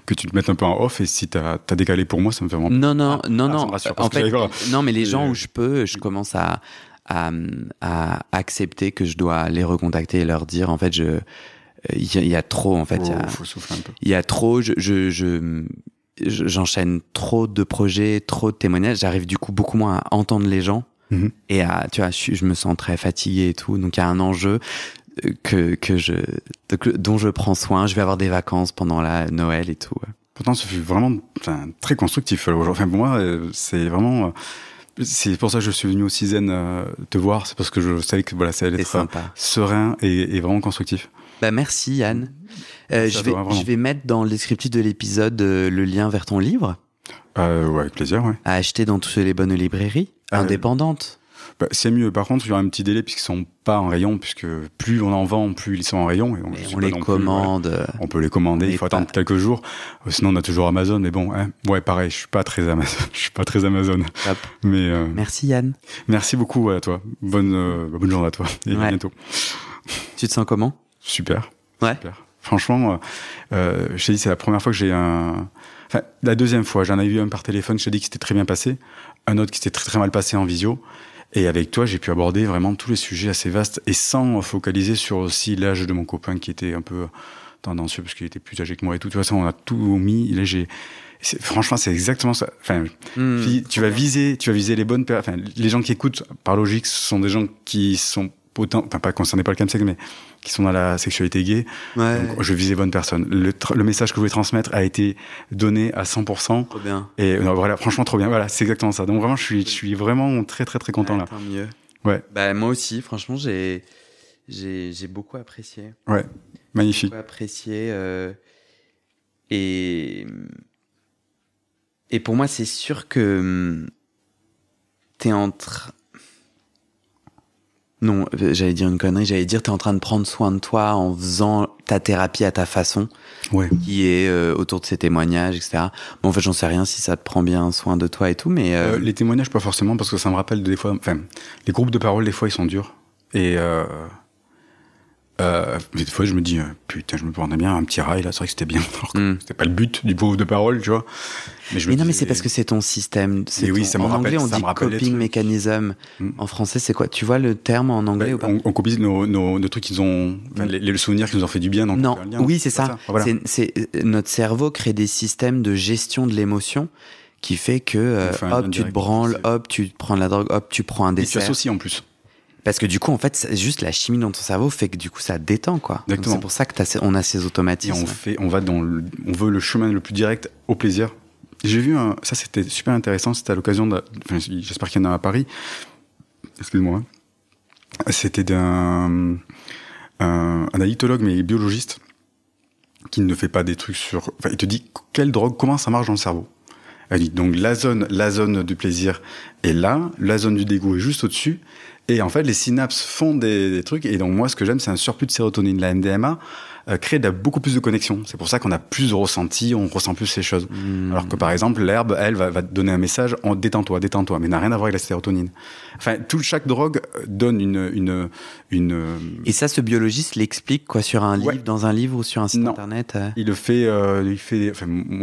que tu te mettes un peu en off, et si t'as décalé pour moi, ça me fait vraiment.
Non.
Ça me rassure,
En fait, non, mais les gens où je peux, je commence à accepter que je dois les recontacter et leur dire, en fait, il y a trop, en fait.
Faut souffler un peu.
Il y a trop, j'enchaîne trop de projets, trop de témoignages. J'arrive du coup beaucoup moins à entendre les gens. Et tu vois, je me sens très fatigué et tout. Donc il y a un enjeu dont je prends soin. Je vais avoir des vacances pendant la Noël et tout.
Pourtant, ce fut vraiment très constructif. Enfin, pour moi, c'est vraiment... C'est pour ça que je suis venu au Cisen te voir. C'est parce que je savais que voilà, ça allait être serein et vraiment constructif.
Bah merci Yann. Je vais mettre dans le descriptif de l'épisode le lien vers ton livre.
Ouais, avec plaisir, ouais.
À acheter dans toutes les bonnes librairies indépendantes.
C'est mieux. Par contre, il y aura un petit délai puisqu'ils sont pas en rayon, puisque plus on en vend, plus ils sont en rayon. Et donc,
on les commande.
Voilà. On peut les commander. Il faut attendre quelques jours. Sinon, on a toujours Amazon. Mais bon, ouais, pareil. Je suis pas très Amazon.
Top.
Mais
merci Yann.
Merci beaucoup à toi. Bonne journée à toi. Et à bientôt.
Tu te sens comment?
Super.
Ouais.
Super. Franchement, je t'ai dit, c'est la première fois que j'ai Enfin, la deuxième fois, j'en avais eu un par téléphone. Je t'ai dit que c'était très bien passé. Un autre qui s'était très très mal passé en visio. Et avec toi, j'ai pu aborder vraiment tous les sujets assez vastes et sans focaliser sur aussi l'âge de mon copain qui était un peu tendancieux parce qu'il était plus âgé que moi et tout. Tu vois, ça, on a tout mis. Là, franchement, c'est exactement ça. Enfin, tu vas viser les bonnes personnes. Enfin, les gens qui écoutent, par logique, ce sont des gens qui sont pas concernés par le chemsex, mais qui sont dans la sexualité gay.
Ouais.
Donc, je visais bonnes personnes. Le message que je voulais transmettre a été donné à 100%.
Trop bien.
Et voilà, franchement, trop bien. Voilà, c'est exactement ça. Donc vraiment, je suis vraiment très, très, très content là.
Tant mieux.
Ouais.
Bah, moi aussi, franchement, j'ai beaucoup apprécié.
Ouais, magnifique.
Beaucoup apprécié. Et pour moi, c'est sûr que t'es entre... Non, j'allais dire une connerie, j'allais dire t'es en train de prendre soin de toi en faisant ta thérapie à ta façon, qui est autour de ces témoignages, etc. Bon, en fait, j'en sais rien si ça te prend bien soin de toi et tout, mais...
Les témoignages, pas forcément, parce que ça me rappelle des fois... Enfin, les groupes de parole, des fois, ils sont durs. Et... mais des fois, je me dis, putain, je me prendrais bien un petit rail, là, c'est vrai que c'était bien. Alors que c'était pas le but du pauvre de parole, tu vois.
Mais non, mais c'est parce que c'est ton système.
Oui, ça me
en
rappelle,
anglais, on dit coping mechanism. En français, c'est quoi? Tu vois le terme en anglais ou pas?
On copie nos trucs qu'ils ont, les souvenirs qui nous ont fait du bien. Donc
non, oui, c'est ça. Voilà. Notre cerveau crée des systèmes de gestion de l'émotion qui fait que, hop, tu te branles, hop, tu prends de la drogue, hop, tu prends un dessert.
Et tu associes en plus.
Parce que du coup, en fait, c'est juste la chimie dans ton cerveau fait que du coup, ça détend, quoi.
Exactement.
C'est pour ça que on a ces automatismes.
Et on veut le chemin le plus direct au plaisir. J'ai vu ça c'était super intéressant, c'était à l'occasion j'espère qu'il y en a à Paris. Excuse-moi. C'était d'un un addictologue mais biologiste qui ne fait pas des trucs il te dit quelle drogue, comment ça marche dans le cerveau. Elle dit donc la zone du plaisir est là, la zone du dégoût est juste au-dessus. Et en fait, les synapses font des trucs. Et donc, moi, ce que j'aime, c'est un surplus de sérotonine. La MDMA crée beaucoup plus de connexions. C'est pour ça qu'on a plus de ressentis, on ressent plus ces choses. Alors que, par exemple, l'herbe, elle, va te donner un message en détends-toi, mais n'a rien à voir avec la sérotonine. Enfin, chaque drogue donne une...
Et ça, ce biologiste l'explique, quoi, sur un livre, dans un livre ou sur un site internet
Il le fait...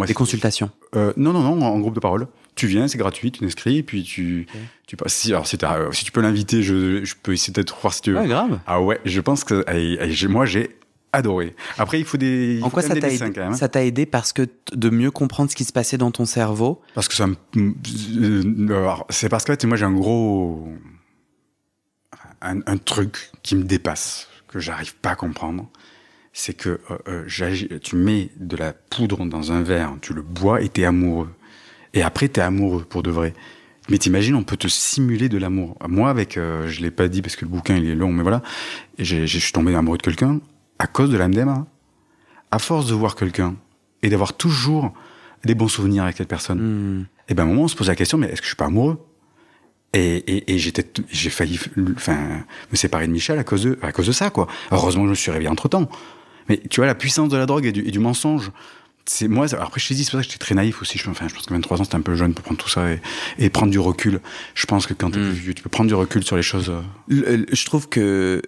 des consultations.
Non, en groupe de parole. Tu viens, c'est gratuit, tu t'inscris, puis tu passes. Si tu peux l'inviter, je peux essayer de te voir si tu veux.
Ouais, grave.
Ah ouais, je pense que moi j'ai adoré. Après, il faut des.
En quoi ça t'a aidé, ça t'a aidé parce que de mieux comprendre ce qui se passait dans ton cerveau?
Parce que c'est parce que moi j'ai un truc qui me dépasse, que j'arrive pas à comprendre. C'est que tu mets de la poudre dans un verre, tu le bois et t'es amoureux. Et après, t'es amoureux pour de vrai. Mais t'imagines, on peut te simuler de l'amour. Moi, je l'ai pas dit parce que le bouquin il est long, mais voilà. Et je suis tombé amoureux de quelqu'un à cause de la MDMA. À force de voir quelqu'un et d'avoir toujours des bons souvenirs avec cette personne. Et ben, à un moment, on se pose la question, mais est-ce que je suis pas amoureux? Et j'ai failli, me séparer de Michel à cause de ça, quoi. Heureusement que je me suis réveillé entre temps. Mais tu vois, la puissance de la drogue et du mensonge. C'est moi. Après, je te dis, c'est pour ça que j'étais très naïf aussi. Je pense que 23 ans, c'était un peu jeune pour prendre tout ça et prendre du recul. Je pense que quand t'es plus vieux, tu peux prendre du recul sur les choses.
Je trouve que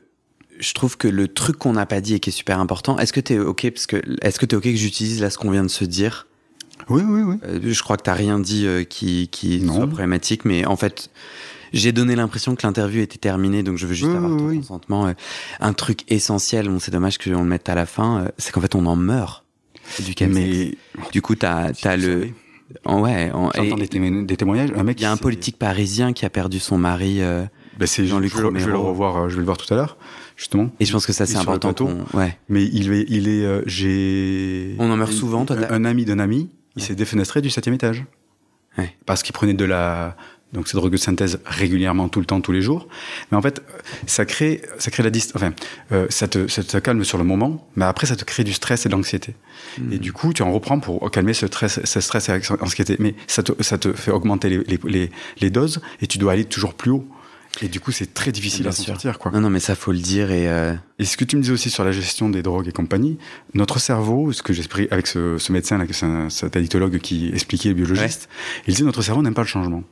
le truc qu'on n'a pas dit et qui est super important. Est-ce que t'es ok que j'utilise là ce qu'on vient de se dire?
Oui.
Je crois que t'as rien dit qui soit problématique, mais en fait, j'ai donné l'impression que l'interview était terminée, donc je veux juste avoir ton consentement. Un truc essentiel, c'est dommage qu'on le mette à la fin, c'est qu'en fait on en meurt. Mais du coup, t'as le...
J'entends des témoignages.
Il y a un politique parisien qui a perdu son mari, Jean-Luc Romero.
Je vais le revoir, je vais le voir tout à l'heure, justement.
Et je pense que ça, c'est important.
Mais
on en meurt souvent, toi.
Un ami d'un ami, il s'est défenestré du 7e étage.
Ouais.
Parce qu'il prenait donc cette drogue de synthèse régulièrement, tout le temps, tous les jours. Mais en fait, ça crée la distance. Enfin, ça te calme sur le moment, mais après, ça te crée du stress et de l'anxiété. Et du coup, tu en reprends pour calmer ce stress et l'anxiété. Mais ça te fait augmenter les doses et tu dois aller toujours plus haut. Et du coup, c'est très difficile à s'en sortir, quoi.
Non, mais ça, faut le dire.
Et ce que tu me disais aussi sur la gestion des drogues et compagnie, notre cerveau, ce que j'ai expliqué avec ce médecin-là, cet addictologue qui expliquait, le biologiste, il disait notre cerveau n'aime pas le changement.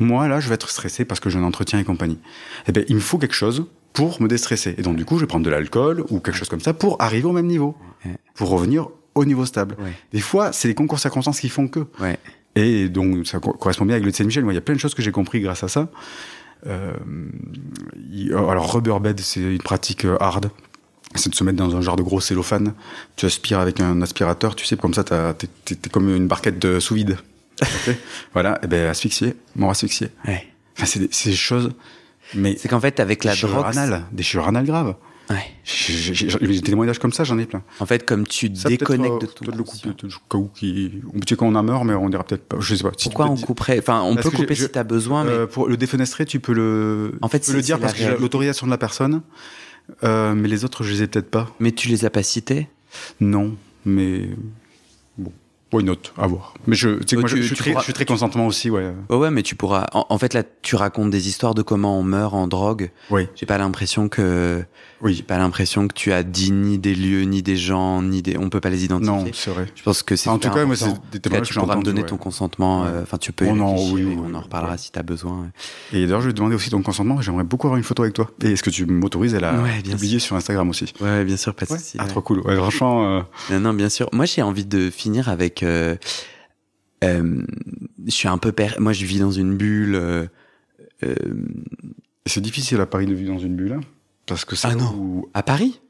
Moi, là, je vais être stressé parce que j'ai un entretien et compagnie. Eh ben, il me faut quelque chose pour me déstresser. Et donc, du coup, je vais prendre de l'alcool ou quelque chose comme ça pour arriver au même niveau. Pour revenir au niveau stable. Des fois, c'est les concours circonstances qui font que. Et donc, ça correspond bien avec le de Saint-Michel. Moi, il y a plein de choses que j'ai compris grâce à ça. Alors, Rubberbed, c'est une pratique hard. C'est de se mettre dans un genre de gros cellophane. Tu aspires avec un aspirateur, tu sais, comme ça, t'es comme une barquette de sous-vide. Okay. Voilà, et ben mort asphyxié. Enfin, c'est des choses. Mais
c'est qu'en fait, avec la drogue,
des déchirures anales graves. J'ai des témoignages comme ça, j'en ai plein.
En fait, comme tu déconnectes de tout.
Peut-être le couper, tu sais qu'on a meurt, mais on dira peut-être pas. Je sais pas.
Pourquoi on couperait? Enfin, on peut couper si t'as besoin, mais
pour le défenestrer, tu peux le.
En fait,
tu peux le dire parce que j'ai l'autorisation de la personne. Mais les autres, je les ai peut-être pas.
Mais tu les as pas cités?
Non, mais bon. Why not, à voir. Mais je suis très consentement aussi, ouais.
Ouais, mais tu pourras. En fait, là, tu racontes des histoires de comment on meurt en drogue.
Oui.
J'ai pas l'impression que tu as dit ni des lieux, ni des gens, on peut pas les identifier.
Non, c'est vrai.
Je pense que c'est.
En tout cas, moi, c'est des témoignages
tu
que j'ai
pourras me
entendus,
donner ton consentement. Enfin, tu peux y réfléchir. On en reparlera si t'as besoin.
Et d'ailleurs, je vais te demander aussi ton consentement. J'aimerais beaucoup avoir une photo avec toi. Et est-ce que tu m'autorises à la publier sur Instagram aussi?
Ouais, bien sûr, pas de souci.
Ah, trop cool. Ouais, franchement.
Non, bien sûr. Moi, j'ai envie de finir avec. Je suis un peu moi je vis dans une bulle.
C'est difficile à Paris de vivre dans une bulle, parce que c'est
à Paris.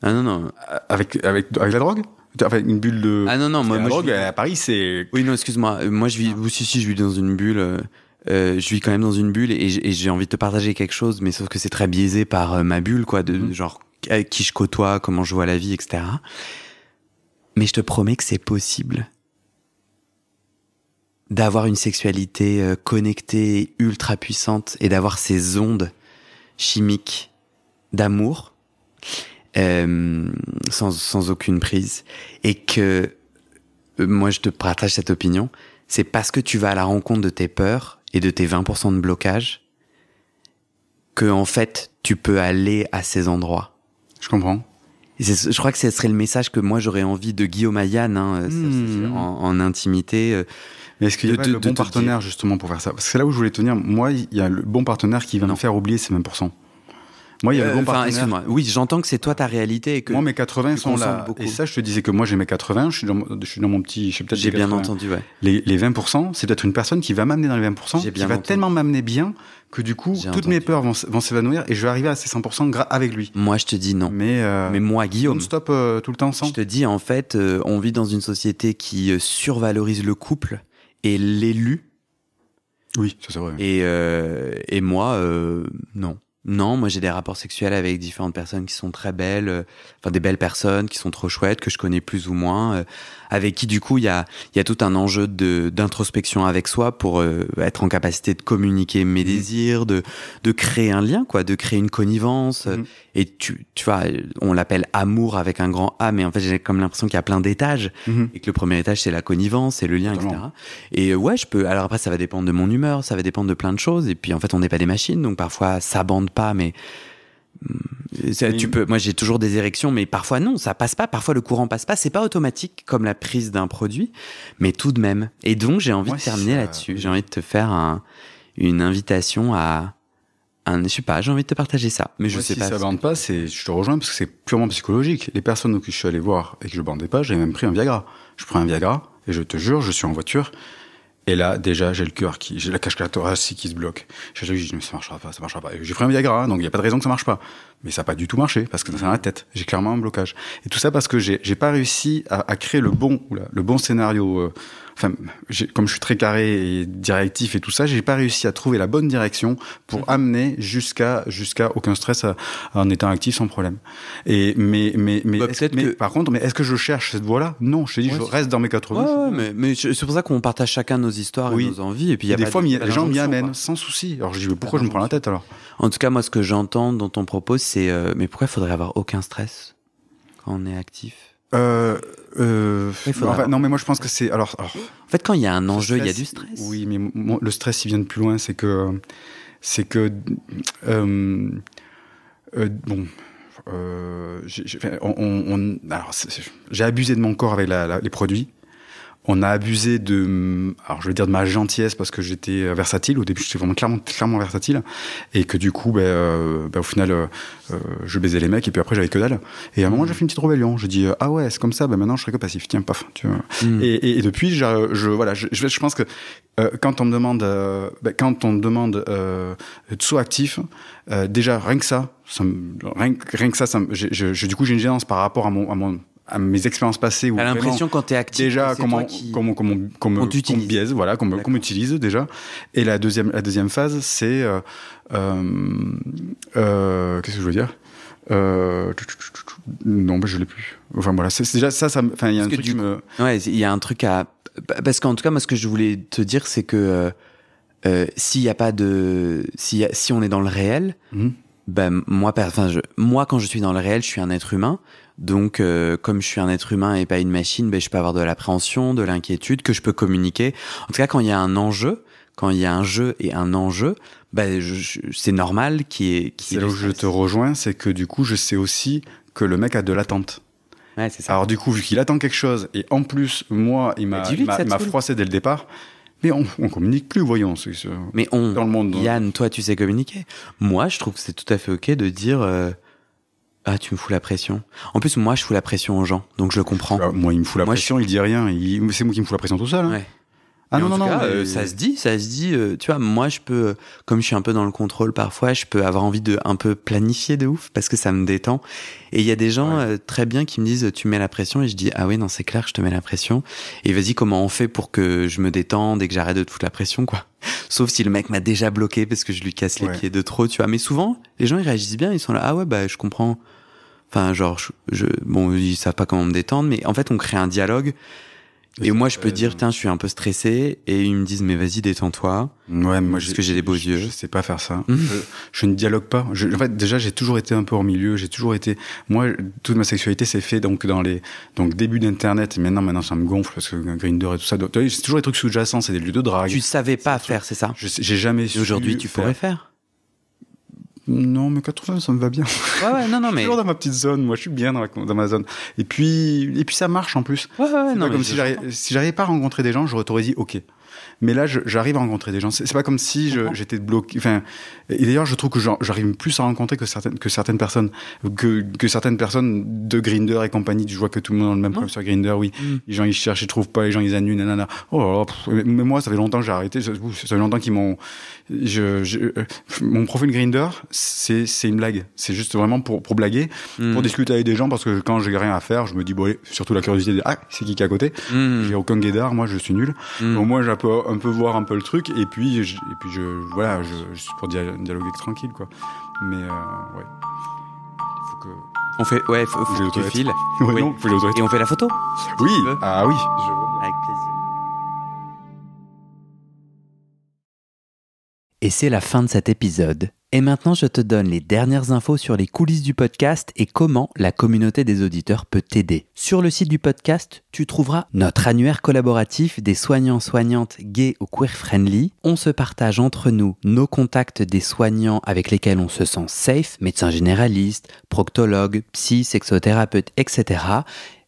Ah non.
Avec la drogue. Avec une bulle de.
Ah non, moi
la drogue
vis...
à Paris c'est.
Oui non, excuse-moi. Moi je vis. Si, je vis dans une bulle. Je vis quand même dans une bulle et j'ai envie de te partager quelque chose, mais sauf que c'est très biaisé par ma bulle, quoi, de genre avec qui je côtoie, comment je vois la vie, etc. Mais je te promets que c'est possible d'avoir une sexualité connectée, ultra puissante, et d'avoir ces ondes chimiques d'amour sans aucune prise. Et que moi je te partage cette opinion, c'est parce que tu vas à la rencontre de tes peurs et de tes 20% de blocage que en fait tu peux aller à ces endroits.
Je comprends.
Et je crois que ce serait le message que moi j'aurais envie de Guillaume Ayane en intimité.
Mais est-ce qu'il y a le bon partenaire justement pour faire ça? Parce que c'est là où je voulais tenir. Moi, il y a le bon partenaire qui va me faire oublier ces 20%. Moi, il y a le bon partenaire.
Excuse-moi. Oui, j'entends que c'est toi ta réalité et que
moi mes 80 sont là. Beaucoup. Et ça, je te disais que moi j'ai mes 80. Je suis dans mon petit.
J'ai bien entendu. Ouais.
Les 20%, c'est peut-être une personne qui va m'amener dans les 20%, qui va tellement m'amener bien que du coup toutes mes peurs vont s'évanouir et je vais arriver à ces 100% avec lui.
Moi, je te dis non. Mais moi, Guillaume,
stop tout le temps sans.
Je te dis en fait, on vit dans une société qui survalorise le couple et l'élu.
Oui, ça c'est vrai.
Et moi, non. Non, moi j'ai des rapports sexuels avec différentes personnes qui sont très belles, enfin des belles personnes qui sont trop chouettes, que je connais plus ou moins, avec qui du coup il y a tout un enjeu d'introspection avec soi pour être en capacité de communiquer mes désirs, de créer un lien, quoi, de créer une connivence. Et tu vois, on l'appelle amour avec un grand A, mais en fait j'ai comme l'impression qu'il y a plein d'étages et que le premier étage c'est la connivence, c'est le lien, etc. Et ouais, je peux. Alors après ça va dépendre de mon humeur, ça va dépendre de plein de choses. Et puis en fait on n'est pas des machines, donc parfois ça bande pas, mais tu peux. Moi j'ai toujours des érections, mais parfois non, ça passe pas. Parfois le courant passe pas. C'est pas automatique comme la prise d'un produit, mais tout de même. Et donc j'ai envie de terminer là-dessus. J'ai envie de te faire une invitation à je sais pas, j'ai envie de te partager ça, mais je sais pas.
Si ça bande pas, je te rejoins parce que c'est purement psychologique. Les personnes que je suis allé voir et que je bandais pas, j'ai même pris un Viagra. Je prends un Viagra et je te jure, je suis en voiture. Et là, déjà, j'ai la cage thoracique qui se bloque. Je dis, mais ça marchera pas. Et j'ai pris un Viagra, donc il y a pas de raison que ça marche pas. Mais ça a pas du tout marché, parce que c'est dans la tête. J'ai clairement un blocage. Et tout ça parce que j'ai pas réussi à créer le bon scénario. Comme je suis très carré et directif et tout ça, j'ai pas réussi à trouver la bonne direction pour amener jusqu'à aucun stress en étant actif sans problème. Par contre, est-ce que je cherche cette voie-là? Non, je te dis, je reste dans mes 80.
Mais c'est pour ça qu'on partage chacun nos histoires et nos envies. Et puis
des fois, les gens m'y amènent sans souci. Alors je dis, pourquoi je me prends la tête alors?
En tout cas, moi, ce que j'entends dans ton propos, c'est mais pourquoi il faudrait avoir aucun stress quand on est actif?
Non, mais moi je pense que c'est alors. En
fait, quand il y a un enjeu, il y a du stress.
Oui, mais le stress il vient de plus loin. C'est que j'ai abusé de mon corps avec les produits. On a abusé de ma gentillesse parce que j'étais versatile. Au début, j'étais vraiment clairement versatile. Et que du coup, au final, je baisais les mecs et puis après, j'avais que dalle. Et à un moment, j'ai fait une petite rébellion. Je dis, ah ouais, c'est comme ça, maintenant, je serai que passif. Tiens, paf. Tu vois. Et depuis, je pense que quand on me demande de sois actif, déjà, rien que ça, du coup, j'ai une gênance par rapport à mes expériences passées où
t'as l'impression quand t'es actif
déjà qu'on me biaise, voilà, qu'on m'utilise déjà. Et la deuxième phase, c'est qu'est-ce que je veux dire? Non, je l'ai plus. Enfin voilà, c'est déjà ça. Enfin, il y a un truc qui me.
Ouais, il y a un truc parce qu'en tout cas, moi, ce que je voulais te dire, c'est que s'il y a pas de, si on est dans le réel. Moi, quand je suis dans le réel, je suis un être humain. Donc, comme je suis un être humain et pas une machine, je peux avoir de l'appréhension, de l'inquiétude, que je peux communiquer. En tout cas, quand il y a un enjeu, quand il y a un jeu et un enjeu, c'est normal qu'il y ait...
C'est là où je te rejoins, c'est que du coup, je sais aussi que le mec a de l'attente.
Ouais, c'est ça.
Alors du coup, vu qu'il attend quelque chose, et en plus, moi, il m'a froissé dès le départ, mais on communique plus, voyons.
Mais dans le monde. Yann, toi, tu sais communiquer. Moi, je trouve que c'est tout à fait ok de dire ah, tu me fous la pression. En plus, moi, je fous la pression aux gens, donc je le comprends.
Moi, il me fout la pression, il dit rien. C'est moi qui me fous la pression tout seul. Hein.
Ouais.
Ah non,
ça se dit. Tu vois, moi, je peux, comme je suis un peu dans le contrôle parfois, je peux avoir envie de un peu planifier de ouf parce que ça me détend. Et il y a des gens très bien qui me disent, tu mets la pression, et je dis, ah oui, non, c'est clair, je te mets la pression. Et vas-y, comment on fait pour que je me détende et que j'arrête de te foutre la pression, quoi. Sauf si le mec m'a déjà bloqué parce que je lui casse les pieds de trop, tu vois. Mais souvent, les gens, ils réagissent bien, ils sont là, ah ouais, je comprends. Enfin, genre, bon, ils savent pas comment me détendre, mais en fait, on crée un dialogue. Et moi, je peux dire, putain, je suis un peu stressé, et ils me disent, mais vas-y, détends-toi.
Ouais, moi,
parce que j'ai des beaux yeux.
Je sais pas faire ça. Je ne dialogue pas. En fait, déjà, j'ai toujours été un peu hors milieu. Moi, toute ma sexualité s'est fait donc début d'internet. Et maintenant, ça me gonfle parce que Grindr et tout ça. C'est toujours des trucs sous-jacents, c'est des lieux de drague.
Tu savais pas faire, c'est ça?
J'ai jamais su.
Aujourd'hui, tu pourrais faire.
Non, mais 80, ça me va bien.
Ouais, non, mais.
Je suis toujours dans ma petite zone, moi, je suis bien dans ma zone. Et puis ça marche en plus.
Ouais, non.
Comme si j'arrivais pas à rencontrer des gens, je t'aurais dit, ok. Mais là, j'arrive à rencontrer des gens. C'est pas comme si j'étais bloqué. Enfin, et d'ailleurs, je trouve que j'arrive plus à rencontrer que certaines personnes, que certaines personnes de Grindr et compagnie. Je vois que tout le monde a le même problème sur Grindr. Oui, les gens ils cherchent, ils trouvent pas, les gens ils annulent, nanana. Oh là là, mais moi, ça fait longtemps que j'ai arrêté. Ça fait longtemps qu'ils m'ont. Mon profil Grindr, c'est une blague. C'est juste vraiment pour blaguer, pour discuter avec des gens, parce que quand j'ai rien à faire, je me dis bon, allez, surtout la curiosité de c'est qui est à côté. J'ai aucun guédard, moi, je suis nul. Au moins, j'ai un peu voir un peu le truc, et puis je suis pour dialoguer tranquille, quoi. Mais ouais, faut que
faut que tu files.
Ouais, non, faut que
et on fait la photo.
Oui. Ah oui. Je vois.
Avec plaisir. Et c'est la fin de cet épisode. Et maintenant, je te donne les dernières infos sur les coulisses du podcast et comment la communauté des auditeurs peut t'aider. Sur le site du podcast, tu trouveras notre annuaire collaboratif des soignants-soignantes gays ou queer-friendly. On se partage entre nous nos contacts des soignants avec lesquels on se sent safe, médecins généralistes, proctologues, psy, sexothérapeutes, etc.,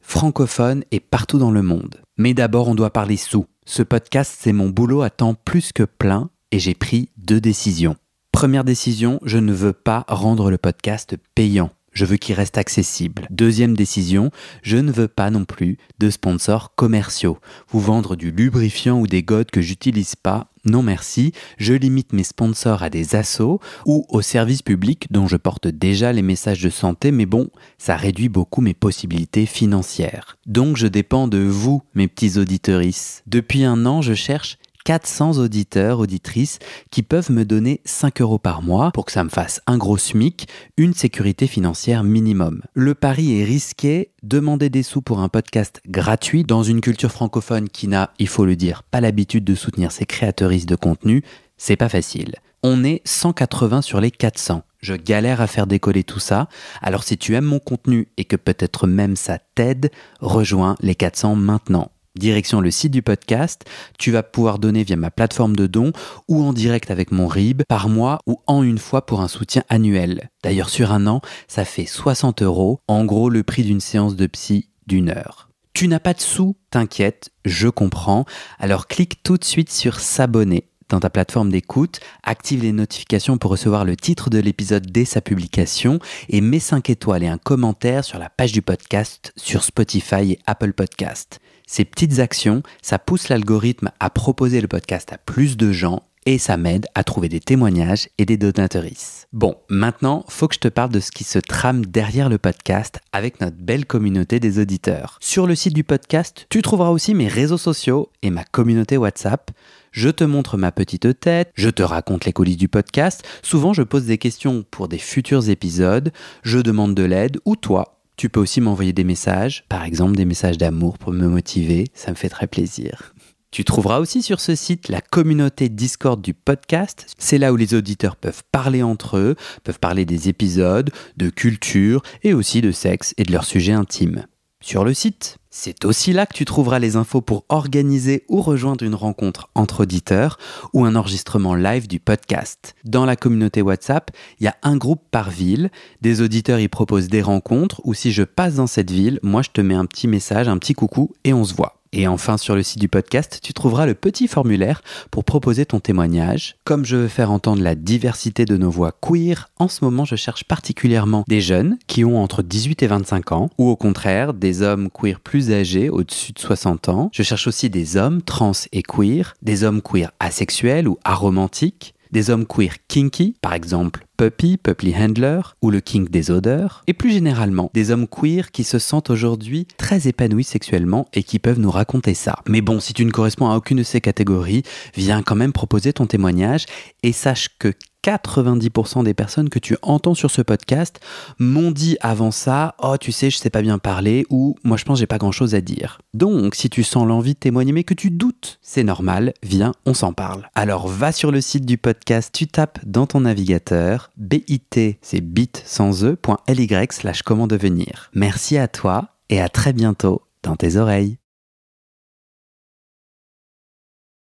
francophones et partout dans le monde. Mais d'abord, on doit parler sous. Ce podcast, c'est mon boulot à temps plus que plein et j'ai pris 2 décisions. Première décision, je ne veux pas rendre le podcast payant. Je veux qu'il reste accessible. Deuxième décision, je ne veux pas non plus de sponsors commerciaux. Vous vendre du lubrifiant ou des godes que j'utilise pas, non merci. Je limite mes sponsors à des assos ou aux services publics dont je porte déjà les messages de santé, mais bon, ça réduit beaucoup mes possibilités financières. Donc je dépends de vous, mes petits auditorices. Depuis 1 an, je cherche 400 auditeurs, auditrices qui peuvent me donner 5 € par mois pour que ça me fasse un gros SMIC, une sécurité financière minimum. Le pari est risqué, demander des sous pour un podcast gratuit dans une culture francophone qui n'a, il faut le dire, pas l'habitude de soutenir ses créateuristes de contenu, c'est pas facile. On est 180 sur les 400. Je galère à faire décoller tout ça, alors si tu aimes mon contenu et que peut-être même ça t'aide, rejoins les 400 maintenant. Direction le site du podcast, tu vas pouvoir donner via ma plateforme de dons ou en direct avec mon RIB par mois ou en une fois pour un soutien annuel. D'ailleurs sur 1 an, ça fait 60 €, en gros le prix d'une séance de psy d'1 heure. Tu n'as pas de sous, t'inquiète, je comprends, alors clique tout de suite sur s'abonner dans ta plateforme d'écoute, active les notifications pour recevoir le titre de l'épisode dès sa publication et mets 5 étoiles et un commentaire sur la page du podcast sur Spotify et Apple Podcast. Ces petites actions, ça pousse l'algorithme à proposer le podcast à plus de gens et ça m'aide à trouver des témoignages et des donatrices. Bon, maintenant, faut que je te parle de ce qui se trame derrière le podcast avec notre belle communauté des auditeurs. Sur le site du podcast, tu trouveras aussi mes réseaux sociaux et ma communauté WhatsApp. Je te montre ma petite tête, je te raconte les coulisses du podcast. Souvent, je pose des questions pour des futurs épisodes, je demande de l'aide ou toi. Tu peux aussi m'envoyer des messages, par exemple des messages d'amour pour me motiver, ça me fait très plaisir. Tu trouveras aussi sur ce site la communauté Discord du podcast. C'est là où les auditeurs peuvent parler entre eux, peuvent parler des épisodes, de culture et aussi de sexe et de leurs sujets intimes. Sur le site, c'est aussi là que tu trouveras les infos pour organiser ou rejoindre une rencontre entre auditeurs ou un enregistrement live du podcast. Dans la communauté WhatsApp, il y a un groupe par ville. Des auditeurs y proposent des rencontres ou si je passe dans cette ville, moi je te mets un petit message, un petit coucou et on se voit. Et enfin, sur le site du podcast, tu trouveras le petit formulaire pour proposer ton témoignage. Comme je veux faire entendre la diversité de nos voix queer, en ce moment, je cherche particulièrement des jeunes qui ont entre 18 et 25 ans, ou au contraire, des hommes queer plus âgés, au-dessus de 60 ans. Je cherche aussi des hommes trans et queer, des hommes queer asexuels ou aromantiques, des hommes queer kinky, par exemple Puppy Handler, ou le kink des odeurs, et plus généralement, des hommes queer qui se sentent aujourd'hui très épanouis sexuellement et qui peuvent nous raconter ça. Mais bon, si tu ne corresponds à aucune de ces catégories, viens quand même proposer ton témoignage et sache que 90% des personnes que tu entends sur ce podcast m'ont dit avant ça « Oh, tu sais, je sais pas bien parler » ou « Moi, je pense que j'ai pas grand-chose à dire ». Donc, si tu sens l'envie de témoigner mais que tu doutes, c'est normal, viens, on s'en parle. Alors, va sur le site du podcast, tu tapes dans ton navigateur bit, c'est bit sans e.ly/comment devenir. Merci à toi et à très bientôt dans tes oreilles.